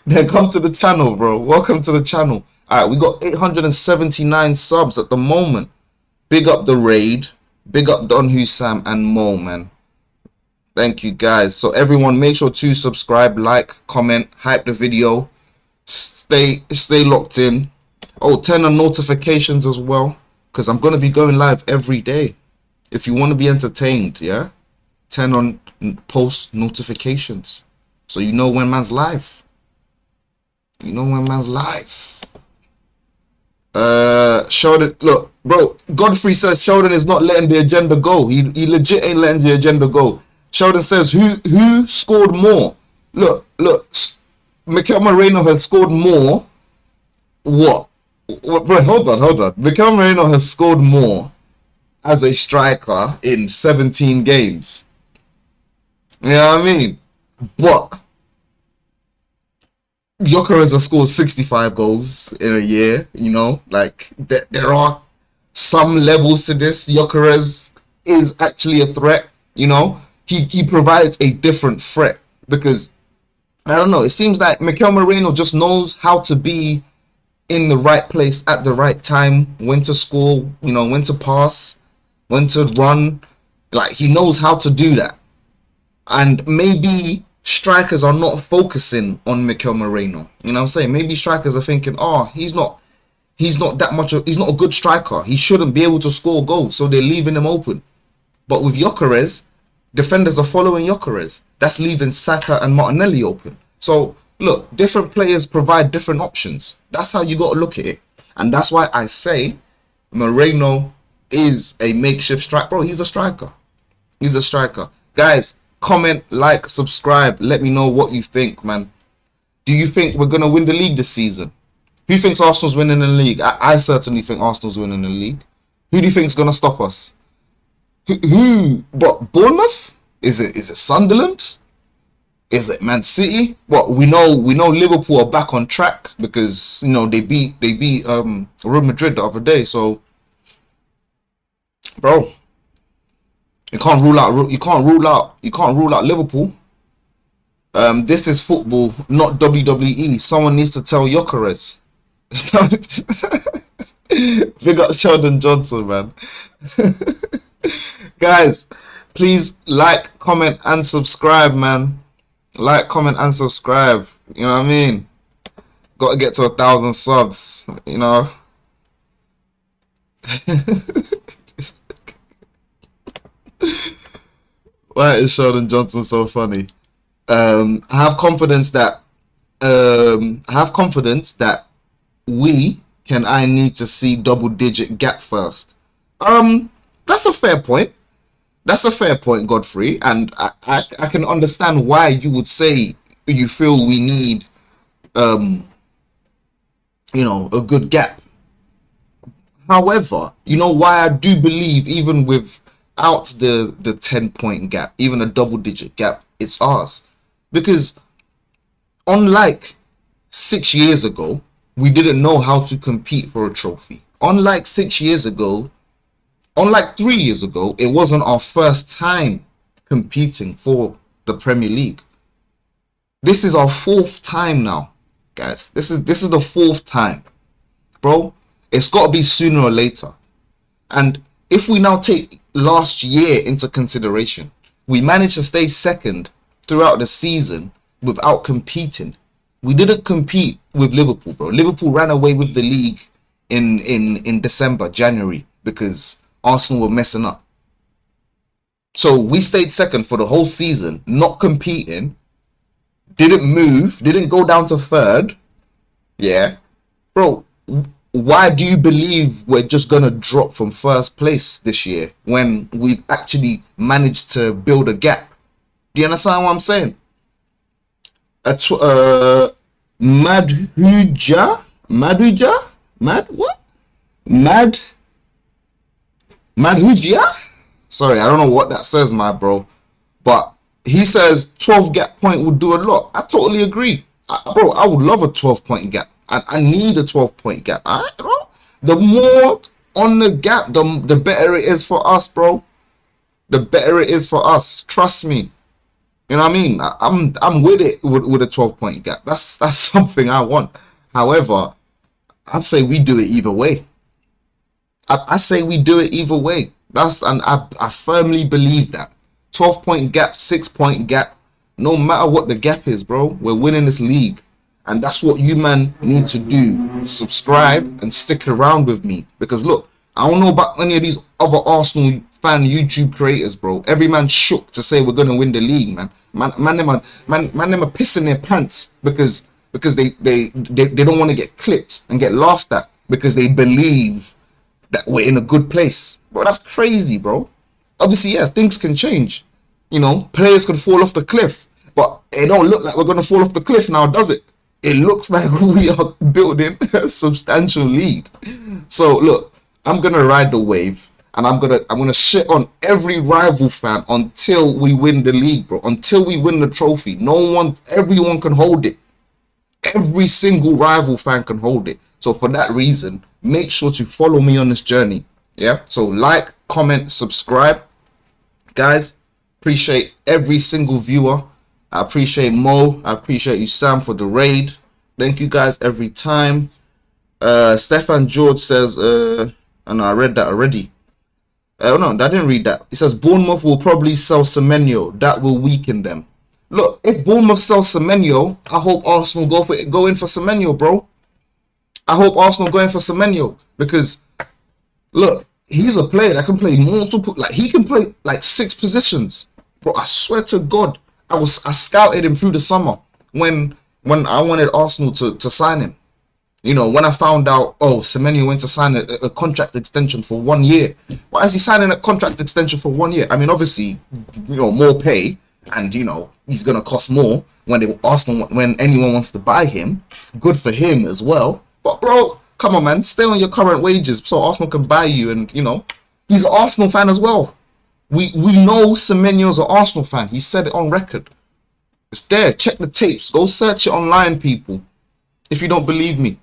Then come to the channel, bro. Welcome to the channel. All right, we got 879 subs at the moment. Big up the raid. Big up Don Hussam and Mo, man. Thank you, guys. So everyone, make sure to subscribe, like, comment, hype the video. Stay locked in. Oh, turn on notifications as well, because I'm gonna be going live every day. If you want to be entertained, yeah, turn on post notifications, so you know when man's live. You know when man's live. Sheldon, look, bro. Godfrey says Sheldon is not letting the agenda go. He legit ain't letting the agenda go. Sheldon says who scored more? Look. Mikel Moreno has scored more. What? Bro, hold on. Mikel Moreno has scored more as a striker in 17 games. You know what I mean? But Gyökeres has scored 65 goals in a year. You know, like there are some levels to this. Gyökeres is actually a threat. You know, he provides a different threat, because I don't know, it seems like Mikel Moreno just knows how to be in the right place at the right time, when to score, you know, when to pass, when to run. Like, he knows how to do that. And maybe strikers are not focusing on Mikel Moreno. You know what I'm saying? Maybe strikers are thinking, oh, he's not a good striker. He shouldn't be able to score goals, so they're leaving him open. But with Gyökeres, defenders are following Gyökeres. That's leaving Saka and Martinelli open. So look, different players provide different options. That's how you got to look at it. And that's why I say Moreno is a makeshift striker. Bro, he's a striker. He's a striker. Guys, comment, like, subscribe. Let me know what you think, man. Do you think we're going to win the league this season? Who thinks Arsenal's winning the league? I certainly think Arsenal's winning the league. Who do you think is going to stop us? Who? What, Bournemouth? Is it Sunderland? Is it Man City? What, we know Liverpool are back on track, because, you know, they beat Real Madrid the other day. So, bro, you can't rule out Liverpool. This is football, not WWE. Someone needs to tell Gyökeres. Big up Sheldon Johnson, man. Guys, please like, comment, and subscribe, man. Like, comment, and subscribe. You know what I mean? Got to get to 1,000 subs. You know. Why is Sheldon Johnson so funny? I have confidence that I need to see double-digit gap first. That's a fair point. That's a fair point, Godfrey, and I can understand why you would say you feel we need, you know, a good gap. However, you know why I do believe, even without the 10-point gap, even a double-digit gap, it's ours. Because unlike 6 years ago, we didn't know how to compete for a trophy. Unlike 6 years ago, unlike 3 years ago, it wasn't our first time competing for the Premier League. This is our 4th time now, guys. This is the 4th time, bro. It's got to be sooner or later. And if we now take last year into consideration, we managed to stay second throughout the season without competing. We didn't compete with Liverpool, bro. Liverpool ran away with the league in December, January, because Arsenal were messing up. So we stayed second for the whole season, not competing, didn't move, didn't go down to third. Yeah. Bro, why do you believe we're just going to drop from first place this year when we've actually managed to build a gap? Do you understand what I'm saying? Madhuja? Madhuja? Sorry, I don't know what that says, my bro. But he says 12 gap point would do a lot. I totally agree. Bro, I would love a 12-point gap. I need a 12-point gap. All right, bro? The more on the gap, the better it is for us, bro. The better it is for us. Trust me. You know what I mean? I'm with it with a 12-point gap. That's something I want. However, I'd say we do it either way. I say we do it either way. I firmly believe that. 12-point gap, 6-point gap, no matter what the gap is, bro, we're winning this league. And that's what you man need to do. Subscribe and stick around with me. Because look, I don't know about any of these other Arsenal fan YouTube creators, bro. Every man shook to say we're gonna win the league, man. Man, them are pissing their pants because they don't want to get clipped and get laughed at because they believe that we're in a good place. Bro, that's crazy, bro. Obviously, yeah, things can change. You know, players could fall off the cliff, but it don't look like we're gonna fall off the cliff now, does it? It looks like we are building a substantial lead. So look, I'm gonna ride the wave, and I'm gonna shit on every rival fan until we win the league, bro. Until we win the trophy. Everyone can hold it. Every single rival fan can hold it. So for that reason, make sure to follow me on this journey. Yeah. So like, comment, subscribe, guys. Appreciate every single viewer. I appreciate Mo. I appreciate you, Sam, for the raid. Thank you guys every time. Stefan George says, oh no, I read that already. Oh no, I didn't read that. It says Bournemouth will probably sell Semenyo. That will weaken them. Look, if Bournemouth sells Semenyo, I hope Arsenal go in for Semenyo, bro. I hope Arsenal go in for Semenyo because look, he's a player that can play multiple. Like he can play like 6 positions, bro. I swear to God. I scouted him through the summer when I wanted Arsenal to sign him. You know, when I found out, Semenyo went to sign a contract extension for 1 year. Why is he signing a contract extension for 1 year? I mean, obviously, you know, more pay, and you know he's gonna cost more when anyone wants to buy him. Good for him as well. But bro, come on, man, stay on your current wages so Arsenal can buy you. And you know, he's an Arsenal fan as well. We know Semenyo's an Arsenal fan. He said it on record. It's there. Check the tapes. Go search it online, people. If you don't believe me.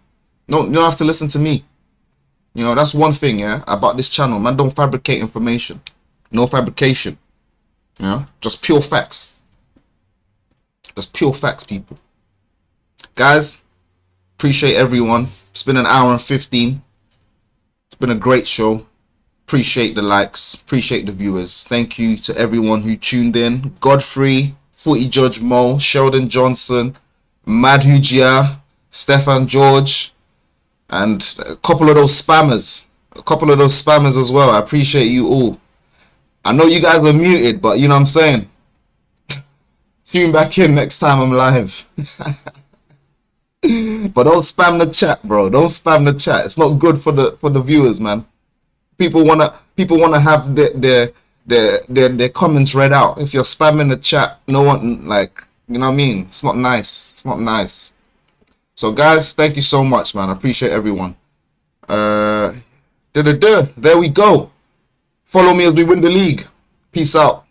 No, you don't have to listen to me. You know, that's one thing, yeah, about this channel. Man, don't fabricate information. No fabrication. You know, just pure facts. Just pure facts, people. Guys, appreciate everyone. It's been an hour and 15. It's been a great show. Appreciate the likes, appreciate the viewers. Thank you to everyone who tuned in. Godfrey, Footy Judge Mo, Sheldon Johnson, Madhujia, Stefan George, and a couple of those spammers. As well. I appreciate you all. I know you guys were muted, but you know what I'm saying. Tune back in next time I'm live. But don't spam the chat, bro. Don't spam the chat. It's not good for the viewers, man. People wanna have their comments read out. If you're spamming the chat, no one, like, you know what I mean? It's not nice. It's not nice. So guys, thank you so much, man. I appreciate everyone. There we go. Follow me as we win the league. Peace out.